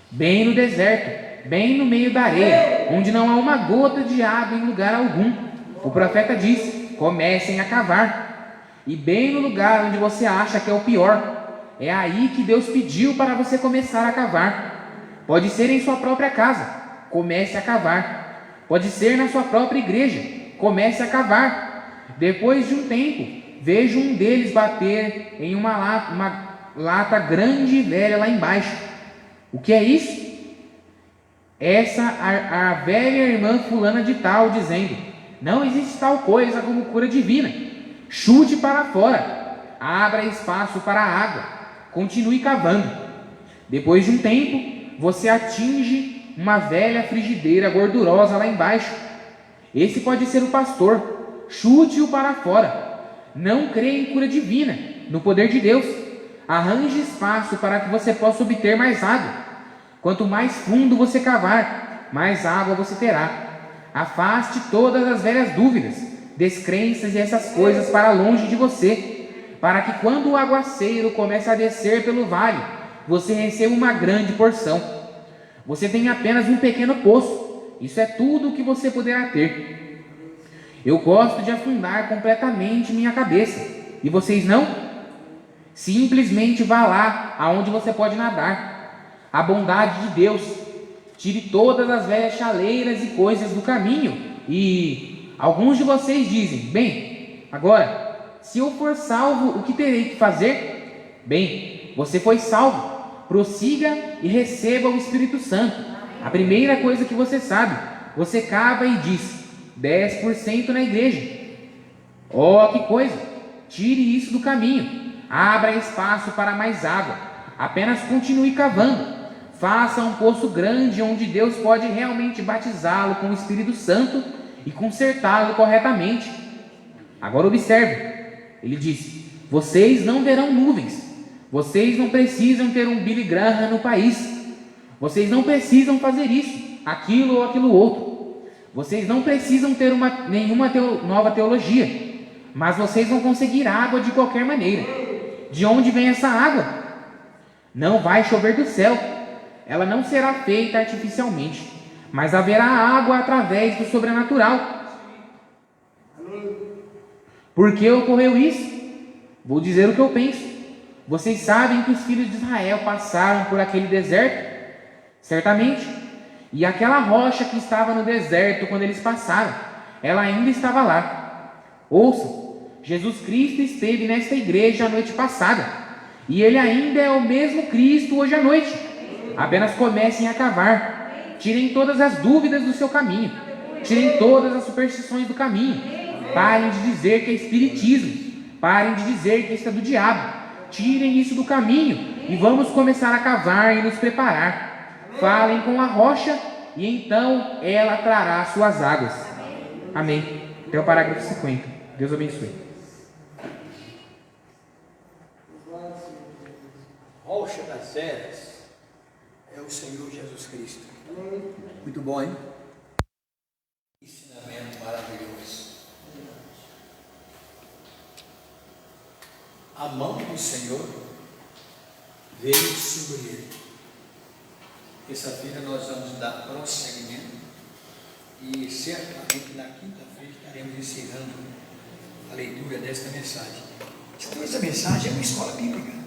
Speaker 5: Bem no deserto, bem no meio da areia, onde não há uma gota de água em lugar algum, o profeta disse: comecem a cavar. E bem no lugar onde você acha que é o pior, é aí que Deus pediu para você começar a cavar. Pode ser em sua própria casa, comece a cavar. Pode ser na sua própria igreja, comece a cavar. Depois de um tempo, vejo um deles bater em uma lata grande e velha lá embaixo. O que é isso? Essa a velha irmã fulana de tal, dizendo: não existe tal coisa como cura divina. Chute para fora, abra espaço para a água, continue cavando. Depois de um tempo, você atinge uma velha frigideira gordurosa lá embaixo. Esse pode ser o pastor. Chute-o para fora. Não crê em cura divina, no poder de Deus. Arranje espaço para que você possa obter mais água. Quanto mais fundo você cavar, mais água você terá. Afaste todas as velhas dúvidas, descrenças e essas coisas para longe de você, para que quando o aguaceiro comece a descer pelo vale, você receba uma grande porção. Você tem apenas um pequeno poço, isso é tudo o que você poderá ter. Eu gosto de afundar completamente minha cabeça, e vocês não? Simplesmente vá lá aonde você pode nadar. A bondade de Deus. Tire todas as velhas chaleiras e coisas do caminho. E alguns de vocês dizem: bem, agora, se eu for salvo, o que terei que fazer? Bem, você foi salvo. Prossiga e receba o Espírito Santo. A primeira coisa que você sabe, você cava e diz: 10% na igreja. Oh, que coisa! Tire isso do caminho. Abra espaço para mais água. Apenas continue cavando. Faça um poço grande onde Deus pode realmente batizá-lo com o Espírito Santo e consertá-lo corretamente. Agora observe, ele disse: vocês não verão nuvens. Vocês não precisam ter um Billy Graham no país. Vocês não precisam fazer isso, aquilo ou aquilo outro. Vocês não precisam ter nenhuma nova teologia. Mas vocês vão conseguir água de qualquer maneira. De onde vem essa água? Não vai chover do céu. Ela não será feita artificialmente, mas haverá água através do sobrenatural. Por que ocorreu isso? Vou dizer o que eu penso. Vocês sabem que os filhos de Israel passaram por aquele deserto? Certamente. E aquela rocha que estava no deserto quando eles passaram, ela ainda estava lá. Ouçam, Jesus Cristo esteve nesta igreja a noite passada, e Ele ainda é o mesmo Cristo hoje à noite. Apenas comecem a cavar. Tirem todas as dúvidas do seu caminho. Tirem todas as superstições do caminho. Parem de dizer que é espiritismo. Parem de dizer que isso é do diabo. Tirem isso do caminho e vamos começar a cavar e nos preparar. Falem com a rocha e então ela trará suas águas. Amém. Até o parágrafo 50. Deus abençoe.
Speaker 1: Rocha das Ceras é o Senhor Jesus Cristo. Muito bom, hein? Ensinamento maravilhoso. A mão do Senhor veio sobre ele. Terça-feira nós vamos dar prosseguimento e certamente na quinta-feira estaremos encerrando a leitura desta mensagem. Então, essa mensagem é uma escola bíblica.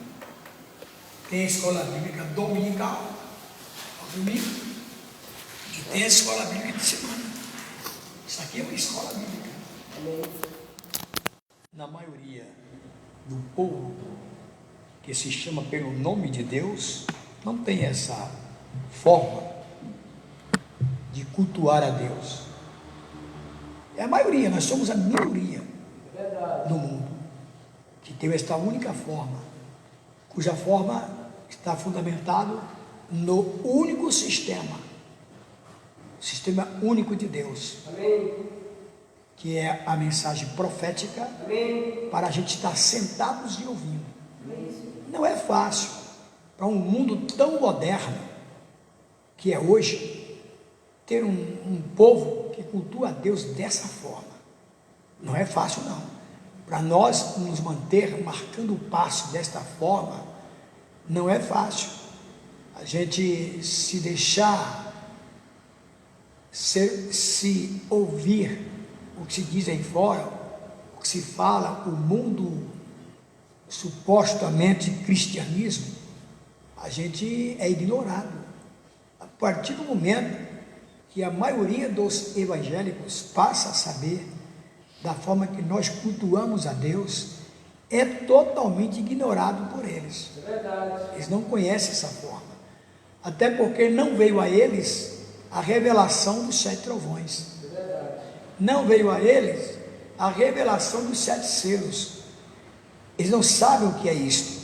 Speaker 1: Tem a escola bíblica dominical, ao domingo, e tem a escola bíblica de semana. Isso aqui é uma escola bíblica. Na maioria do povo que se chama pelo nome de Deus, não tem essa forma de cultuar a Deus. É a maioria, nós somos a minoria no mundo que tem esta única forma, cuja forma está fundamentado no único sistema único de Deus. Amém. Que é a mensagem profética. Amém. Para a gente estar sentados e ouvindo. Amém. Não é fácil para um mundo tão moderno que é hoje, ter um povo que cultua a Deus dessa forma. Não é fácil, não. Para nós nos manter marcando o passo desta forma, não é fácil. A gente se deixar, se ouvir o que se diz aí fora, o que se fala, o mundo supostamente cristianismo, a gente é ignorado. A partir do momento que a maioria dos evangélicos passa a saber da forma que nós cultuamos a Deus, é totalmente ignorado por eles. Eles não conhecem essa forma, até porque não veio a eles a revelação dos 7 trovões, não veio a eles a revelação dos 7 selos. Eles não sabem o que é isto,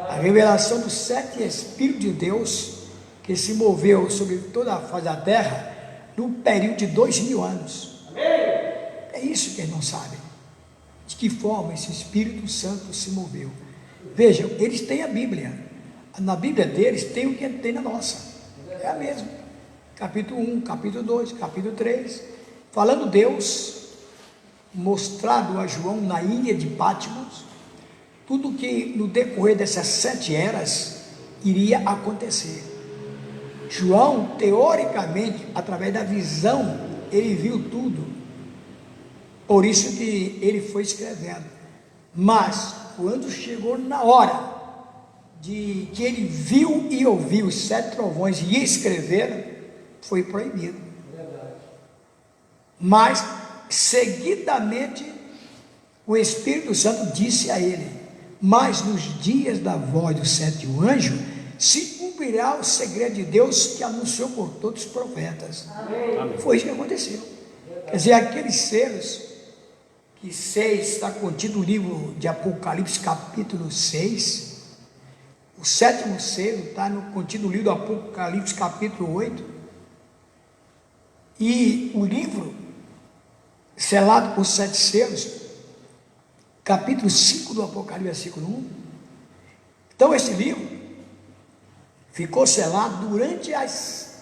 Speaker 1: a revelação dos 7 Espíritos de Deus que se moveu sobre toda a face da terra no período de 2000 anos. É isso que eles não sabem, de que forma esse Espírito Santo se moveu. Vejam, eles têm a Bíblia, na Bíblia deles tem o que tem na nossa, é a mesma, capítulo 1, capítulo 2, capítulo 3, falando Deus, mostrado a João na ilha de Patmos, tudo que no decorrer dessas 7 eras iria acontecer. João, teoricamente, através da visão, ele viu tudo, por isso que ele foi escrevendo. Mas quando chegou na hora de que ele viu e ouviu os 7 trovões e ia escrever, foi proibido. Mas seguidamente o Espírito Santo disse a ele: mas nos dias da voz do 7º anjo se cumprirá o segredo de Deus que anunciou por todos os profetas. Amém. Foi isso que aconteceu. Quer dizer, aqueles selos, que 6 está contido no livro de Apocalipse capítulo 6, o 7º selo está contido no livro do Apocalipse capítulo 8, e o livro selado por 7 selos, capítulo 5 do Apocalipse, versículo 1. Então esse livro ficou selado durante as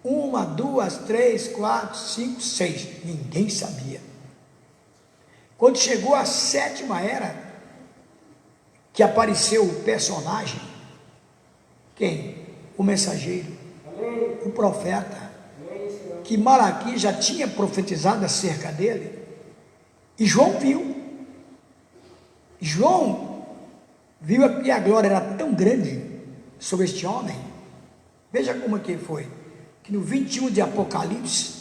Speaker 1: 1, 2, 3, 4, 5, 6, ninguém sabia. Quando chegou a 7ª era, que apareceu o personagem, quem? O mensageiro, o profeta, que Malaquias já tinha profetizado acerca dele, e João viu que a glória era tão grande sobre este homem. Veja como que foi, que no 21 de Apocalipse,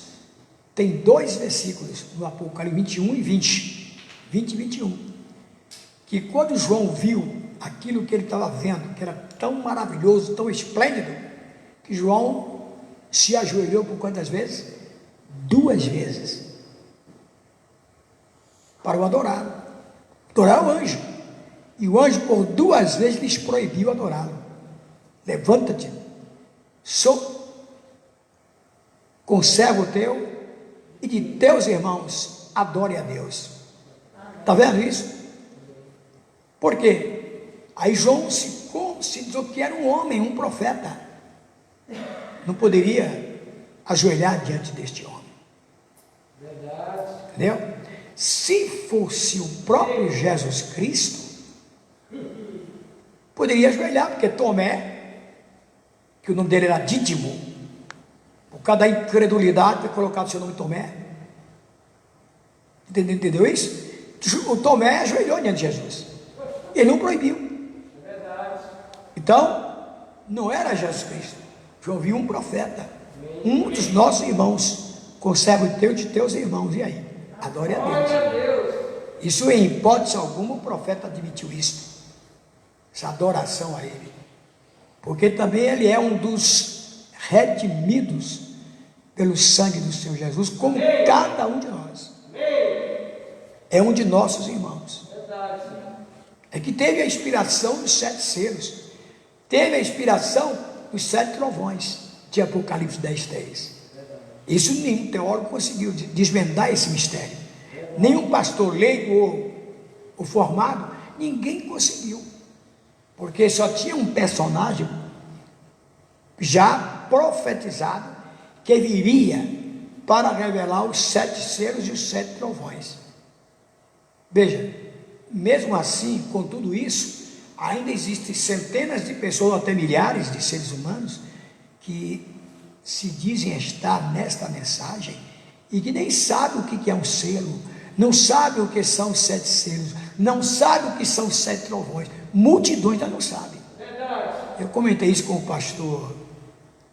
Speaker 1: tem 2 versículos, no Apocalipse 21 e 20 e 21, que quando João viu aquilo que ele estava vendo, que era tão maravilhoso, tão esplêndido, que João se ajoelhou por quantas vezes? 2 vezes, para o adorar o anjo, e o anjo por 2 vezes lhes proibiu adorá-lo. Levanta-te, conserva o teu, e de teus irmãos adore a Deus. Está vendo isso? Por quê? Aí João se diz que era um homem, um profeta, não poderia ajoelhar diante deste homem. Verdade. Entendeu? Se fosse o próprio Jesus Cristo, poderia ajoelhar, porque Tomé, que o nome dele era Dídimo, por causa da incredulidade, foi colocado o seu nome Tomé. Entendeu isso? O Tomé ajoelhou diante de Jesus, ele não proibiu. Então, não era Jesus Cristo. João viu um profeta, um dos nossos irmãos. Conserva o teu de teus irmãos. E aí? Adore a Deus. Isso, em hipótese alguma, o profeta admitiu isso, essa adoração a ele, porque também ele é um dos redimidos pelo sangue do Senhor Jesus, como cada um de nós. É um de nossos irmãos. É que teve a inspiração dos 7 selos, teve a inspiração dos 7 trovões de Apocalipse 10:3. Isso nenhum teólogo conseguiu desvendar esse mistério, nenhum pastor leigo ou formado, ninguém conseguiu, porque só tinha um personagem já profetizado, que viria para revelar os 7 selos e os 7 trovões. Veja, mesmo assim, com tudo isso, ainda existem centenas de pessoas, até milhares de seres humanos, que se dizem estar nesta mensagem e que nem sabem o que é um selo, não sabem o que são os 7 selos, não sabem o que são os 7 trovões. Multidões ainda não sabem. Eu comentei isso com o pastor,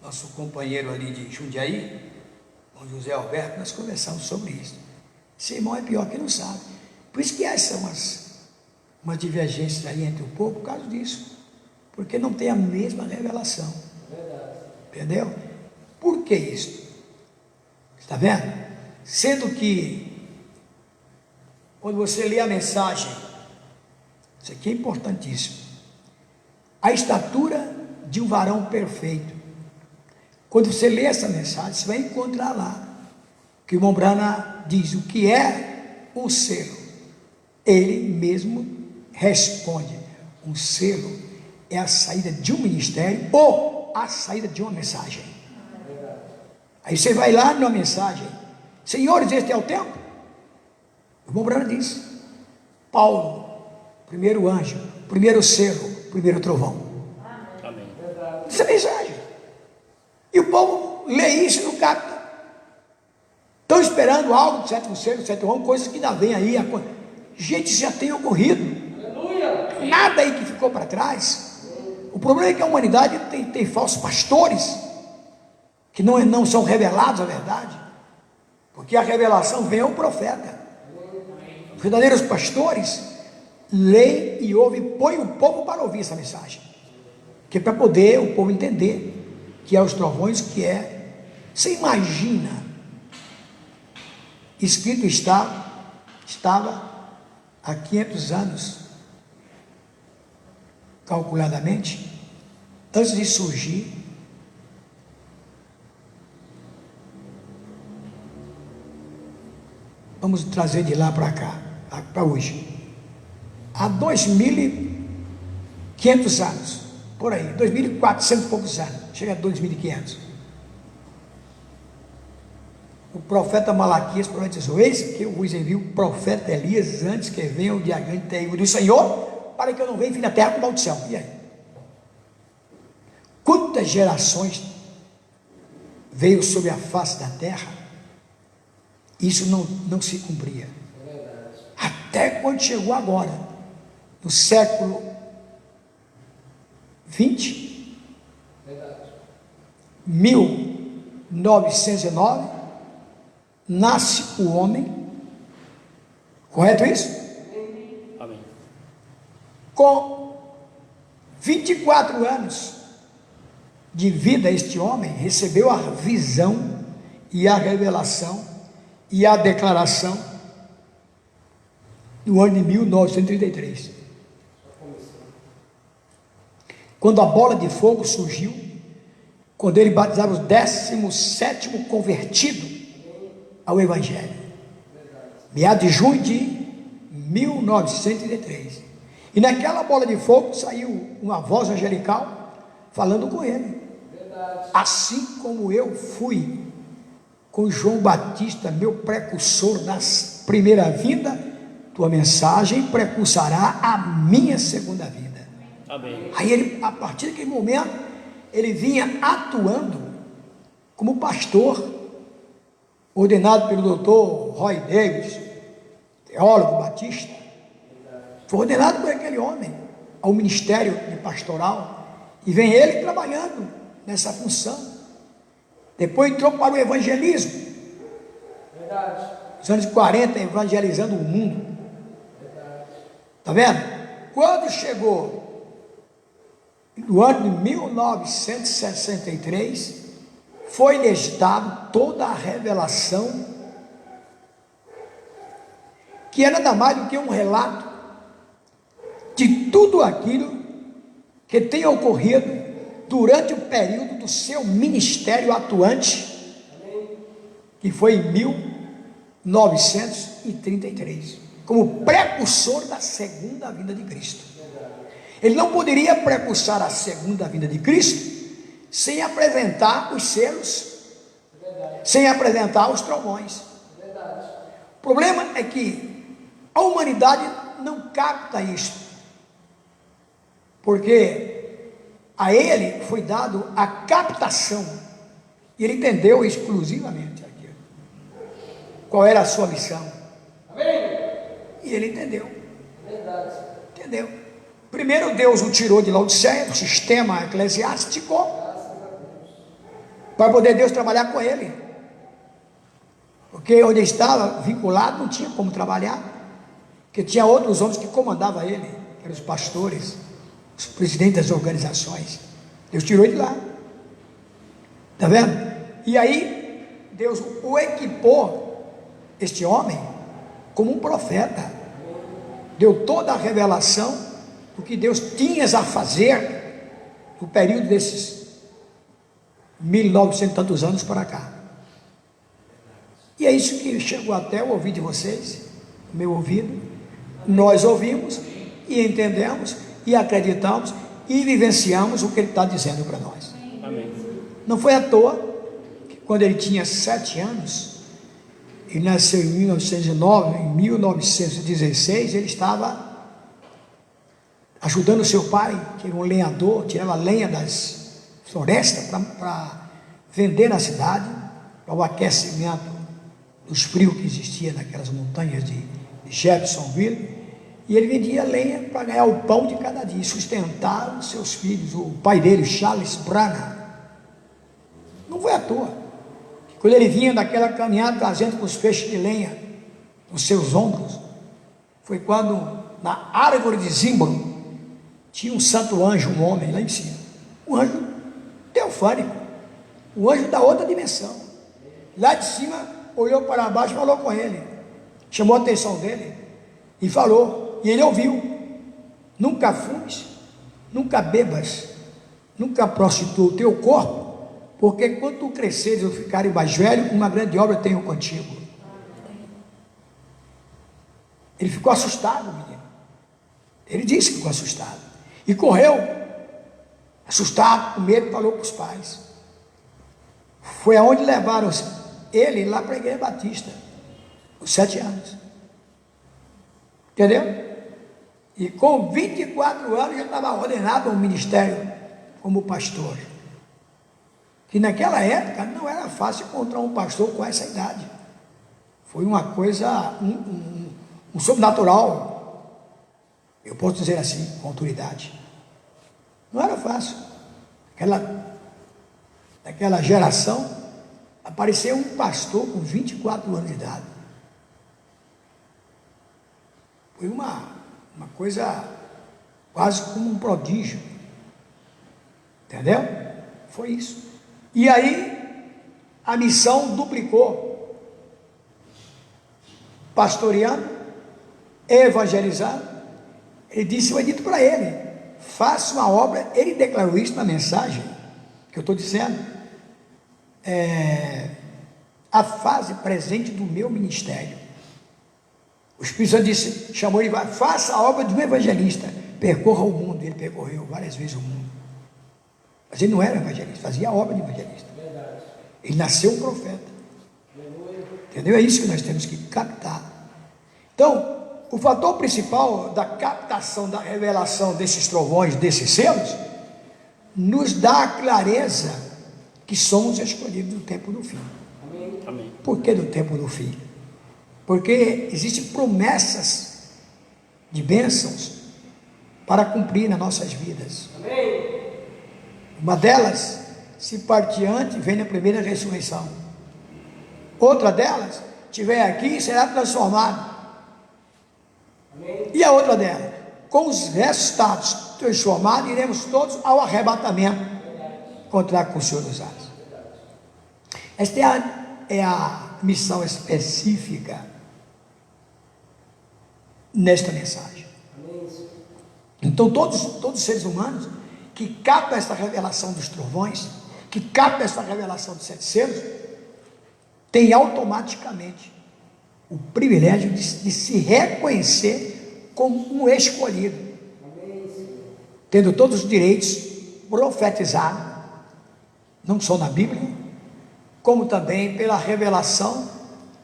Speaker 1: nosso companheiro ali de Jundiaí, com José Alberto, nós conversamos sobre isso. Esse irmão é pior que não sabe. Por isso que essas são umas divergências aí entre o povo, por causa disso. Porque não tem a mesma revelação. Entendeu? Por que isso? Está vendo? Sendo que, quando você lê a mensagem, isso aqui é importantíssimo. A estatura de um varão perfeito. Quando você lê essa mensagem, você vai encontrar lá que o irmão Branham diz o que é um selo. Ele mesmo responde: um selo é a saída de um ministério ou a saída de uma mensagem. Aí você vai lá numa mensagem: senhores, este é o tempo. O irmão Branham diz: Paulo, primeiro anjo, primeiro selo, primeiro trovão.
Speaker 2: Amém.
Speaker 1: Essa é a mensagem. E o povo lê isso e não capta. Estão esperando algo do 7º selo, 7º trovão, coisas que ainda vem aí. Gente, isso já tem ocorrido. Aleluia. Nada aí que ficou para trás. O problema é que a humanidade tem falsos pastores que não são revelados a verdade, porque a revelação vem ao profeta. Os verdadeiros pastores leem e ouvem, põem o povo para ouvir essa mensagem, que é para poder o povo entender que é os trovões, que é. Você imagina, escrito estava há 500 anos, calculadamente, antes de surgir vamos trazer de lá para cá, para hoje, há 2.500 anos, por aí, 2.400 e poucos anos, chega a 2.500, o profeta Malaquias profetizou: eis que eu vos envio o profeta Elias antes que venha o dia grande terrível do Senhor, para que eu não venha em fim da terra com maldição. E aí? Quantas gerações veio sobre a face da terra, isso não se cumpria, até quando chegou agora, no século 20, 1909, nasce o homem, correto isso?
Speaker 2: Amém.
Speaker 1: Com 24 anos de vida, este homem recebeu a visão e a revelação e a declaração no ano de 1933, quando a bola de fogo surgiu, quando ele batizava o 17º convertido ao Evangelho, meados de junho de 1933, e naquela bola de fogo saiu uma voz angelical falando com ele, assim como eu fui com João Batista, meu precursor da primeira vinda, tua mensagem precursará a minha segunda vinda.
Speaker 2: Amém.
Speaker 1: Aí ele, a partir daquele momento, ele vinha atuando como pastor, ordenado pelo doutor Roy Davis, teólogo batista, foi ordenado por aquele homem ao ministério de pastoral, e vem ele trabalhando nessa função. Depois entrou para o evangelismo, nos anos 40, evangelizando o mundo. Está vendo? Quando chegou no ano de 1963, foi-lhes dado toda a revelação, que é nada mais do que um relato de tudo aquilo que tem ocorrido durante o período do seu ministério atuante, que foi em 1933, como precursor da segunda vinda de Cristo. Ele não poderia precursar a segunda vinda de Cristo sem apresentar os selos sem apresentar os trovões. O problema é que a humanidade não capta isso, porque a ele foi dado a captação, e ele entendeu exclusivamente aquilo, qual era a sua missão. E ele entendeu. Entendeu? Primeiro Deus o tirou de Laodiceia, do sistema eclesiástico, para poder Deus trabalhar com ele, porque onde ele estava vinculado não tinha como trabalhar, porque tinha outros homens que comandavam ele, que eram os pastores, os presidentes das organizações. Deus tirou ele de lá, está vendo? E aí Deus o equipou, este homem, como um profeta, deu toda a revelação do que Deus tinha a fazer no período desses 1900 e tantos anos para cá. E é isso que chegou até o ouvido de vocês, o meu ouvido. Nós ouvimos e entendemos e acreditamos e vivenciamos o que ele está dizendo para nós.
Speaker 2: Amém.
Speaker 1: Não foi à toa que quando ele tinha 7 anos, ele nasceu em 1909, em 1916, ele estava ajudando seu pai, que era um lenhador, tirava lenha das florestas para vender na cidade, para o aquecimento dos frios que existia naquelas montanhas de Jeffersonville, e ele vendia lenha para ganhar o pão de cada dia, sustentar os seus filhos. O pai dele, Charles Branham, não foi à toa, quando ele vinha daquela caminhada trazendo com os feixes de lenha nos seus ombros, foi quando na árvore de Zimbro tinha um santo anjo, um homem lá em cima, um anjo teofânico, um anjo da outra dimensão, lá de cima olhou para baixo e falou com ele, chamou a atenção dele e falou, e ele ouviu: nunca fumes, nunca bebas, nunca prostitua o teu corpo, porque quando tu cresceres ou ficares mais velho, uma grande obra tenho contigo. Ele ficou assustado, menino. Ele disse que ficou assustado e correu, assustado, com medo, falou para os pais. Foi aonde levaram ele lá para a igreja batista, aos 7 anos, entendeu? E com 24 anos já estava ordenado ao ministério como pastor, que naquela época não era fácil encontrar um pastor com essa idade. Foi uma coisa, um sobrenatural, eu posso dizer assim, com autoridade. Não era fácil. Naquela geração, apareceu um pastor com 24 anos de idade. Foi uma coisa quase como um prodígio. Entendeu? Foi isso. E aí, a missão duplicou. Pastoreando, evangelizando. Ele disse, foi dito para ele, faça uma obra. Ele declarou isso na mensagem que eu estou dizendo, a fase presente do meu ministério. O Espírito Santo disse, chamou ele, faça a obra de um evangelista, percorra o mundo. Ele percorreu várias vezes o mundo, mas ele não era evangelista, fazia a obra de evangelista. Ele nasceu um profeta, entendeu? É isso que nós temos que captar. Então, o fator principal da captação, da revelação desses trovões, desses selos, nos dá a clareza que somos escolhidos do tempo do fim.
Speaker 2: Amém.
Speaker 1: Por que do tempo do fim? Porque existem promessas de bênçãos para cumprir nas nossas vidas. Uma delas, se partir antes, vem na primeira ressurreição. Outra delas, estiver aqui, será transformado. E a outra dela, com os resultados transformados, iremos todos ao arrebatamento, encontrar com o Senhor dos ares. Esta é a missão específica nesta mensagem. Então todos os seres humanos que captam essa revelação dos trovões, que captam essa revelação dos 7 selos, têm automaticamente o privilégio de se reconhecer como um escolhido, tendo todos os direitos profetizados, não só na Bíblia, como também pela revelação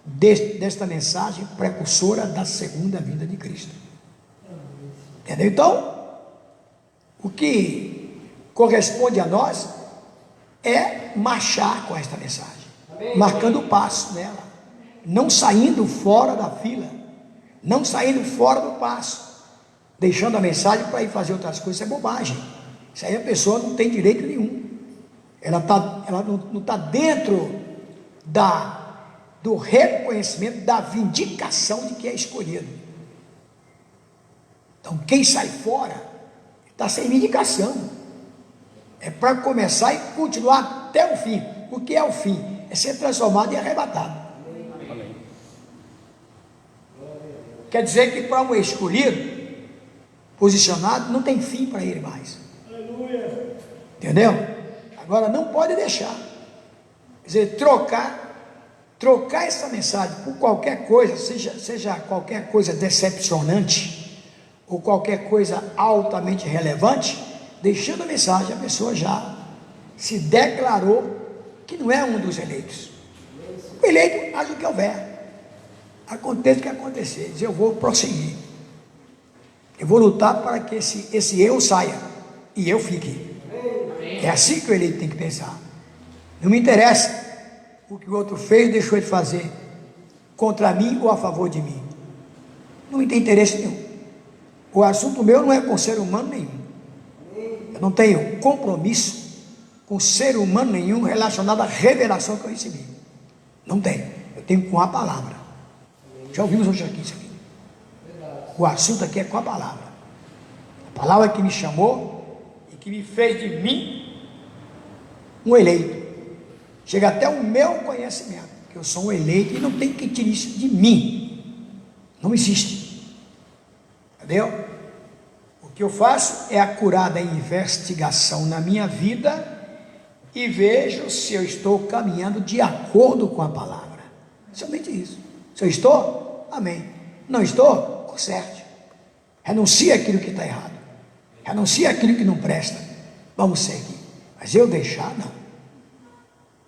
Speaker 1: desta mensagem precursora da segunda vinda de Cristo. Entendeu? Então, o que corresponde a nós é marchar com esta mensagem, marcando o passo nela, não saindo fora da fila, não saindo fora do passo, deixando a mensagem para ir fazer outras coisas. Isso é bobagem. Isso aí a pessoa não tem direito nenhum. Ela não está dentro do reconhecimento, da vindicação de que é escolhido. Então, quem sai fora está sem vindicação. É para começar e continuar até o fim. O que é o fim? É ser transformado e arrebatado.
Speaker 2: Amém.
Speaker 1: Quer dizer que para um escolhido, posicionado, não tem fim para ele mais. Entendeu? Agora não pode deixar. Quer dizer, trocar essa mensagem por qualquer coisa, seja qualquer coisa decepcionante, ou qualquer coisa altamente relevante, deixando a mensagem, a pessoa já se declarou que não é um dos eleitos. O eleito age o que houver, aconteça o que acontecer, diz: eu vou prosseguir, eu vou lutar para que esse eu saia e eu fique. É assim que o eleito tem que pensar. Não me interessa o que o outro fez ou deixou de fazer contra mim ou a favor de mim, não me tem interesse nenhum. O assunto meu não é com ser humano nenhum. Eu não tenho compromisso com ser humano nenhum relacionado à revelação que eu recebi. Não tenho. Eu tenho com a palavra. Já ouvimos hoje aqui isso aqui. O assunto aqui é com a palavra. A palavra que me chamou e que me fez de mim um eleito. Chega até o meu conhecimento, que eu sou um eleito e não tem que tirar isso de mim. Não existe. Entendeu? O que eu faço é a curada investigação na minha vida e vejo se eu estou caminhando de acordo com a palavra. Somente isso. Se eu estou, amém. Não estou, conserte. Renuncie aquilo que está errado. Renuncie aquilo que não presta. Vamos seguir. Mas eu deixar, não.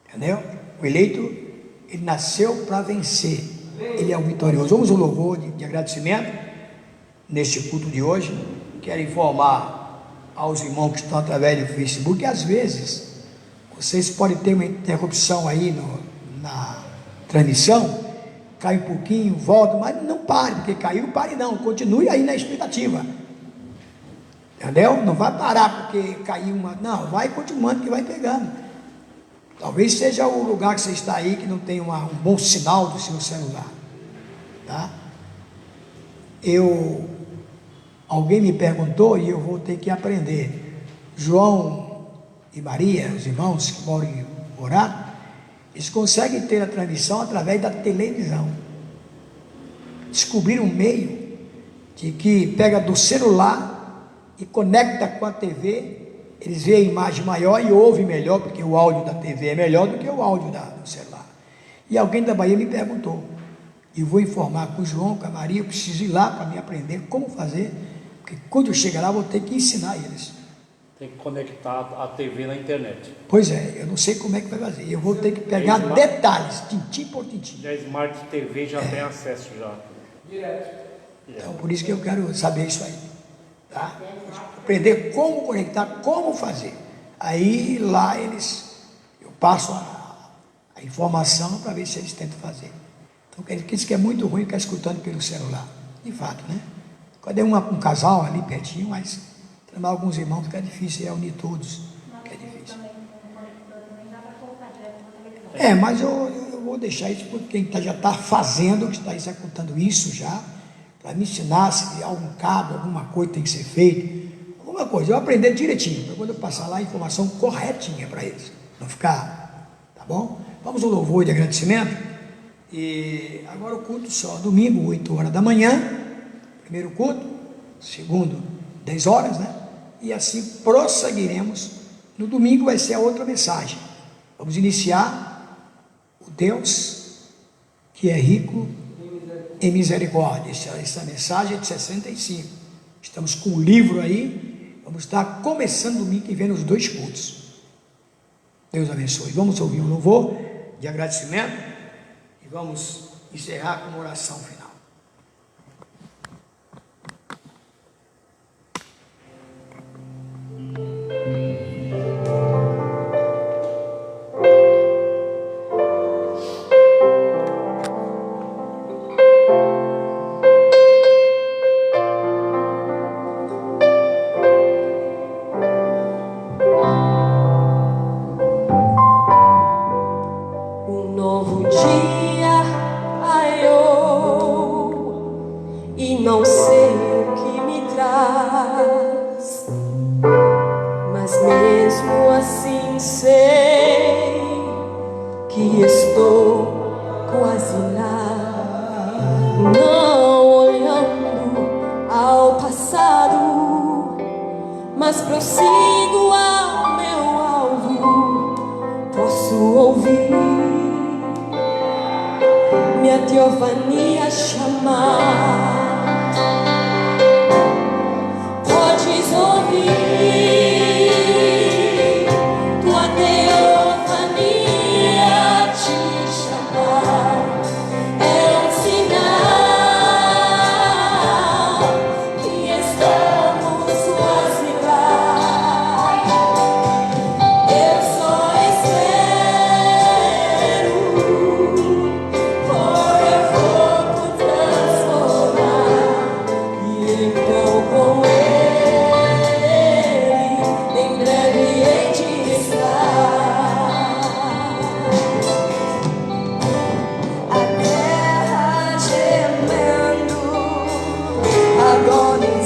Speaker 1: Entendeu? O eleito, ele nasceu para vencer. Ele é o vitorioso. Vamos ao louvor de agradecimento neste culto de hoje. Quero informar aos irmãos que estão através do Facebook que às vezes vocês podem ter uma interrupção aí na transmissão, cai um pouquinho, volta, mas não pare, porque caiu, pare não, continue aí na expectativa. Entendeu? Não vai parar porque caiu uma, não, vai continuando que vai pegando. Talvez seja o lugar que você está aí que não tem um bom sinal do seu celular, tá? Alguém me perguntou e eu vou ter que aprender. João e Maria, os irmãos que moram em Morato, eles conseguem ter a transmissão através da televisão. Descobriram um meio de que pega do celular e conecta com a TV. Eles veem a imagem maior e ouvem melhor, porque o áudio da TV é melhor do que o áudio do celular. E alguém da Bahia me perguntou, e vou informar com o João, com a Maria, eu preciso ir lá para me aprender como fazer, porque quando eu chegar lá eu vou ter que ensinar eles.
Speaker 2: Tem que conectar a TV na internet.
Speaker 1: Pois é, eu não sei como é que vai fazer, eu vou ter que pegar detalhes, tintim por tintim.
Speaker 2: E a Smart TV já tem acesso já.
Speaker 1: Então por isso que eu quero saber isso aí, tá? Aprender como conectar, como fazer. Aí lá eu passo a informação para ver se eles tentam fazer. Então quer dizer que é muito ruim ficar escutando pelo celular, de fato, né? Quando é um casal ali pertinho, mas chamar alguns irmãos fica difícil, é unir todos, que é difícil. Mas eu vou deixar isso porque quem já está fazendo, que está executando isso já, para me ensinar se algum cabo, alguma coisa tem que ser feito, alguma coisa, eu aprender direitinho, para quando eu passar lá a informação corretinha para eles, não ficar, tá bom? Vamos ao louvor de agradecimento, e agora o culto só, domingo, 8 horas da manhã, primeiro culto, segundo, 10 horas, né? E assim prosseguiremos, no domingo vai ser a outra mensagem, vamos iniciar o Deus que é rico em misericórdia. Essa mensagem é de 65. Estamos com o livro aí. Vamos estar começando domingo que vem nos 2 cultos. Deus abençoe. Vamos ouvir o louvor de agradecimento e vamos encerrar com uma oração final.
Speaker 6: Não sei o que me traz, mas mesmo assim sei que estou quase lá. Não olhando ao passado, mas prossigo ao meu alvo. Posso ouvir minha teofania chamar. Podes ouvir tua teofania te chamar. É um sinal que estamos quase lá. Eu só espero por eu pouco transformar. E então com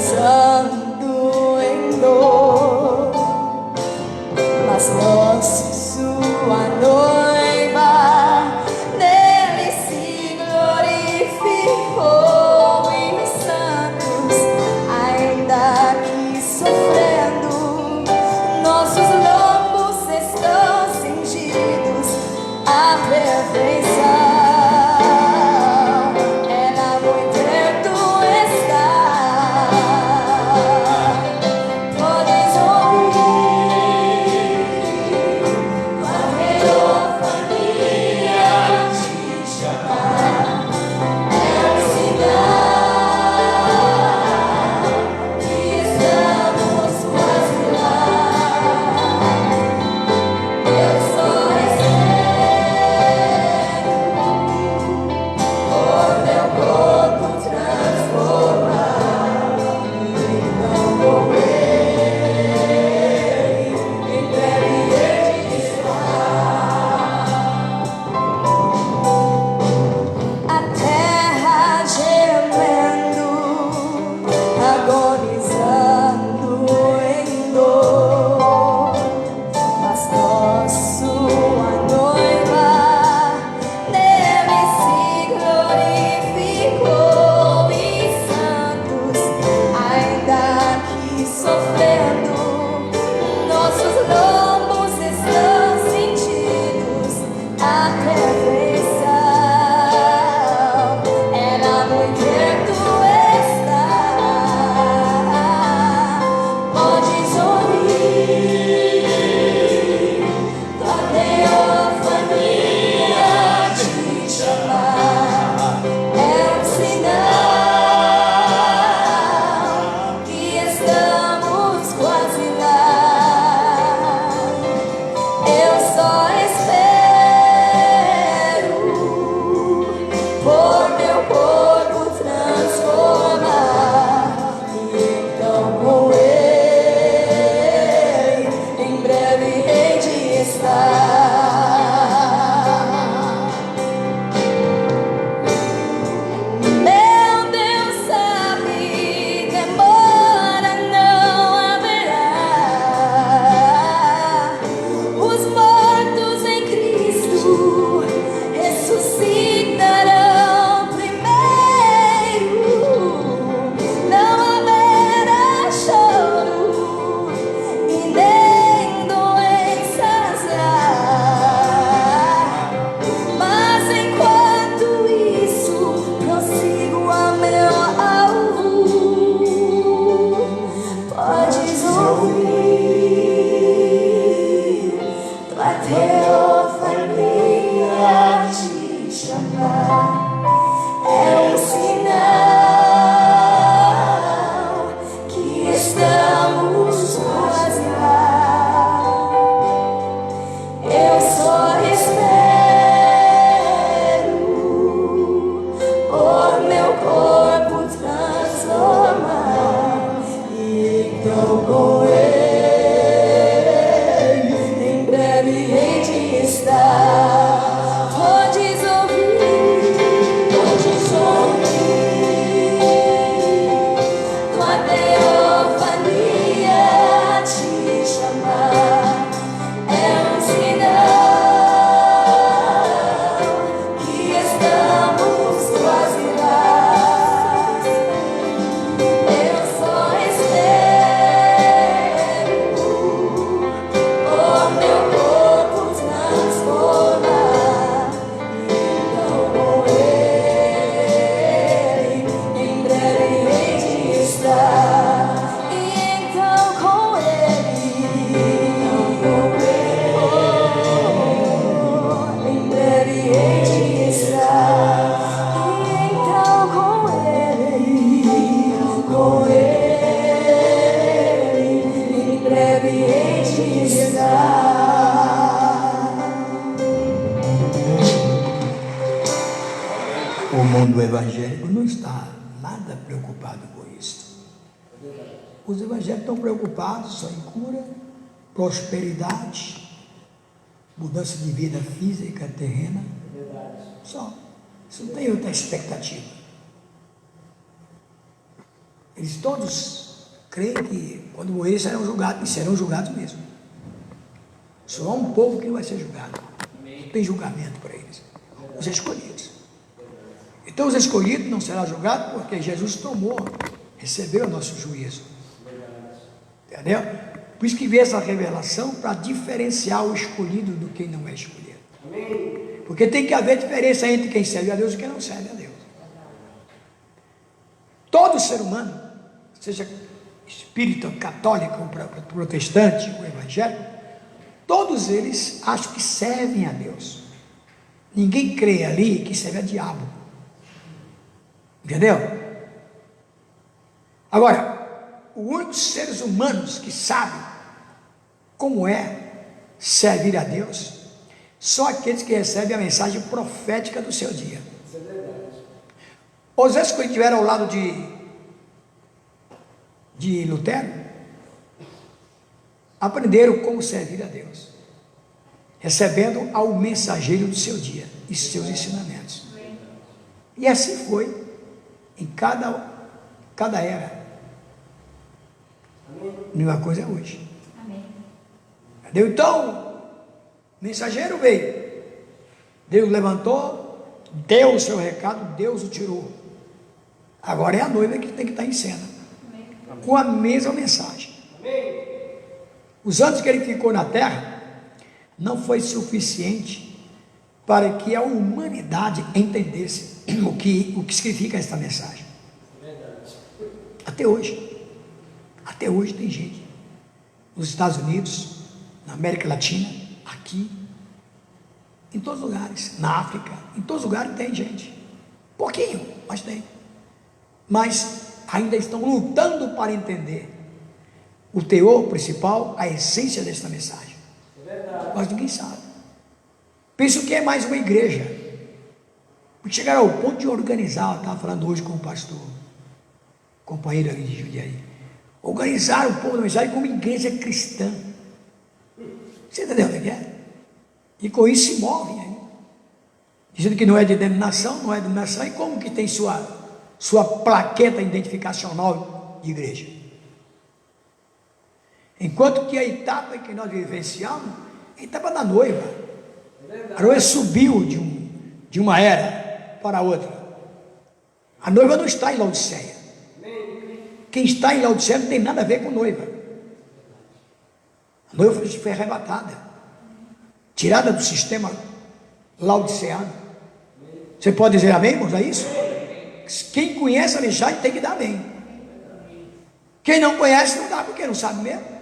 Speaker 6: agonizando em dor, mas nossa sua noiva nele se glorificou. E os santos, ainda que sofrendo, nossos lombos estão cingidos à perfeição. Era muito perto estar. com Ele, em breve hei de estar. Podes ouvir tua teofania te chamar. É um sinal que estamos quase lá. Eu só espero o meu corpo transformar. Então com Ele, em breve hei de estar. E então com Ele, em breve hei de estar. E então com Ele, em breve hei de estar.
Speaker 1: O mundo evangélico não está nada preocupado com isso. Os evangélicos estão preocupados só em cura, prosperidade, mudança de vida física, terrena. Só. Isso não tem outra expectativa. Eles todos creem que quando morrerem serão julgados, e serão julgados mesmo. Só há um povo que não vai ser julgado. Não tem julgamento para eles. Os escolhidos. Então os escolhidos não serão julgados porque Jesus tomou, recebeu o nosso juízo. Entendeu? Por isso que veio essa revelação para diferenciar o escolhido do quem não é escolhido. Porque tem que haver diferença entre quem serve a Deus e quem não serve a Deus. Todo ser humano, seja espírita, católico, protestante ou evangélico, todos eles acham que servem a Deus. Ninguém crê ali que serve a diabo. Entendeu? Agora, os únicos seres humanos que sabem como é servir a Deus são aqueles que recebem a mensagem profética do seu dia. Os escolhidos que estiveram ao lado de Lutero aprenderam como servir a Deus, recebendo ao mensageiro do seu dia e seus ensinamentos. E assim foi em cada era. Nenhuma coisa é hoje. Entendeu? Então, o mensageiro veio, Deus levantou, deu o seu recado, Deus o tirou. Agora é a noiva que tem que estar em cena, com a mesma mensagem. Os anos que ele ficou na terra não foi suficiente para que a humanidade entendesse o que significa esta mensagem. Até hoje tem gente nos Estados Unidos, na América Latina, aqui, em todos os lugares, na África, em todos os lugares tem gente, pouquinho, mas tem, mas ainda estão lutando para entender o teor principal, a essência desta mensagem. Mas ninguém sabe. Penso que é mais uma igreja, porque chegaram ao ponto de organizar. Eu estava falando hoje com o pastor, companheiro ali de Jundiaí, organizar o povo da mensagem como igreja cristã. Você entendeu o que é? E com isso se movem aí, dizendo que não é de denominação, não é de denominação, e como que tem sua plaqueta identificacional de igreja? Enquanto que a etapa que nós vivenciamos é a etapa da noiva. A noiva subiu de uma era para outra. A noiva não está em Laodiceia. Quem está em Laodiceia não tem nada a ver com noiva. A noiva foi arrebatada, tirada do sistema laodiceano. Você pode dizer amém, irmãos? É isso? Quem conhece a mensagem tem que dar amém. Quem não conhece não dá, porque não sabe mesmo.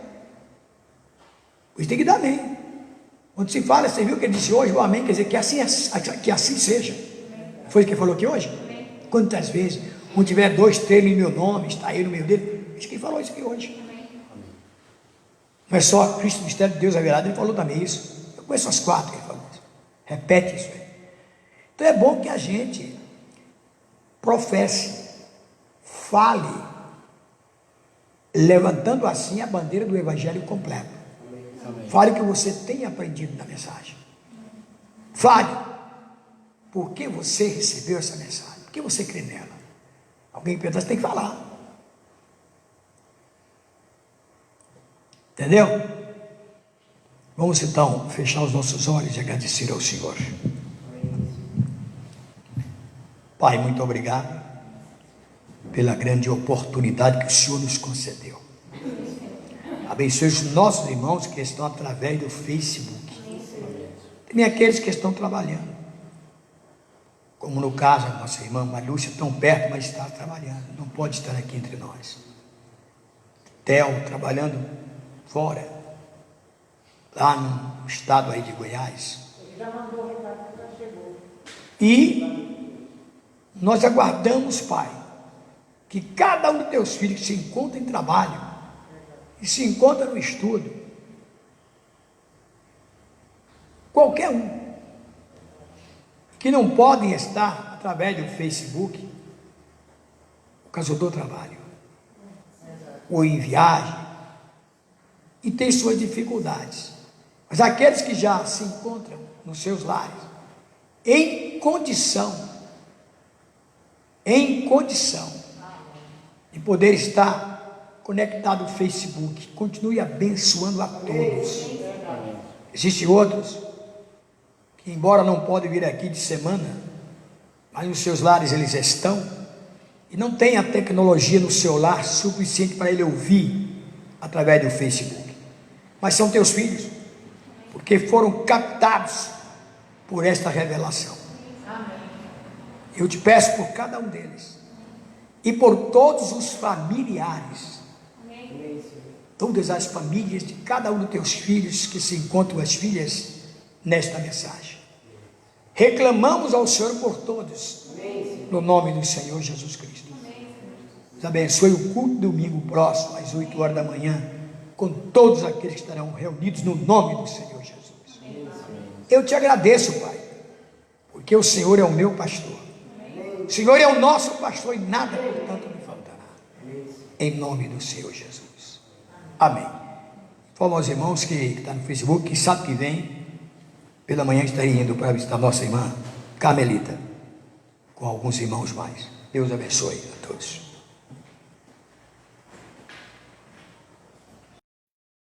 Speaker 1: Você tem que dar amém. Quando se fala, você viu que ele disse hoje o amém, quer dizer que assim seja. Foi o que ele falou aqui hoje? Quantas vezes, quando tiver 2, 3 mil nomes, está aí no meio dele, diz que ele falou isso aqui hoje. Não é só Cristo, o mistério de Deus revelado, ele falou também isso. Eu conheço as 4 que ele falou isso. Repete isso aí. Então é bom que a gente professe, fale levantando assim a bandeira do Evangelho completo. Fale o que você tem aprendido na mensagem. Fale. Por que você recebeu essa mensagem? Por que você crê nela? Alguém pergunta, você tem que falar. Entendeu? Vamos então fechar os nossos olhos e agradecer ao Senhor. Pai, muito obrigado pela grande oportunidade que o Senhor nos concedeu. Abençoe os nossos irmãos que estão através do Facebook. Também aqueles que estão trabalhando. Como no caso da nossa irmã Marlúcia, tão perto, mas está trabalhando. Não pode estar aqui entre nós. Theo, trabalhando fora. Lá no estado aí de Goiás. E nós aguardamos, Pai, que cada um dos teus filhos que se encontra em trabalho, e se encontra no estudo, qualquer um, que não podem estar através do Facebook, por causa do trabalho, ou em viagem, e tem suas dificuldades, mas aqueles que já se encontram nos seus lares, em condição de poder estar conectado ao Facebook, continue abençoando a todos. Existem outros que, embora não podem vir aqui de semana, mas nos seus lares eles estão, e não tem a tecnologia no seu lar suficiente para ele ouvir através do Facebook, mas são teus filhos, porque foram captados por esta revelação. Eu te peço por cada um deles, e por todos os familiares, todas as famílias de cada um dos teus filhos que se encontram, as filhas, nesta mensagem. Reclamamos ao Senhor por todos, no nome do Senhor Jesus Cristo. Deus abençoe o culto domingo próximo, às 8 horas da manhã, com todos aqueles que estarão reunidos no nome do Senhor Jesus. Eu te agradeço, Pai, porque o Senhor é o meu pastor. O Senhor é o nosso pastor e nada, portanto, me faltará. Em nome do Senhor Jesus. Amém. Fala aos irmãos que estão no Facebook, que sabe que vem, pela manhã estarei indo para visitar nossa irmã Carmelita, com alguns irmãos mais. Deus abençoe a todos.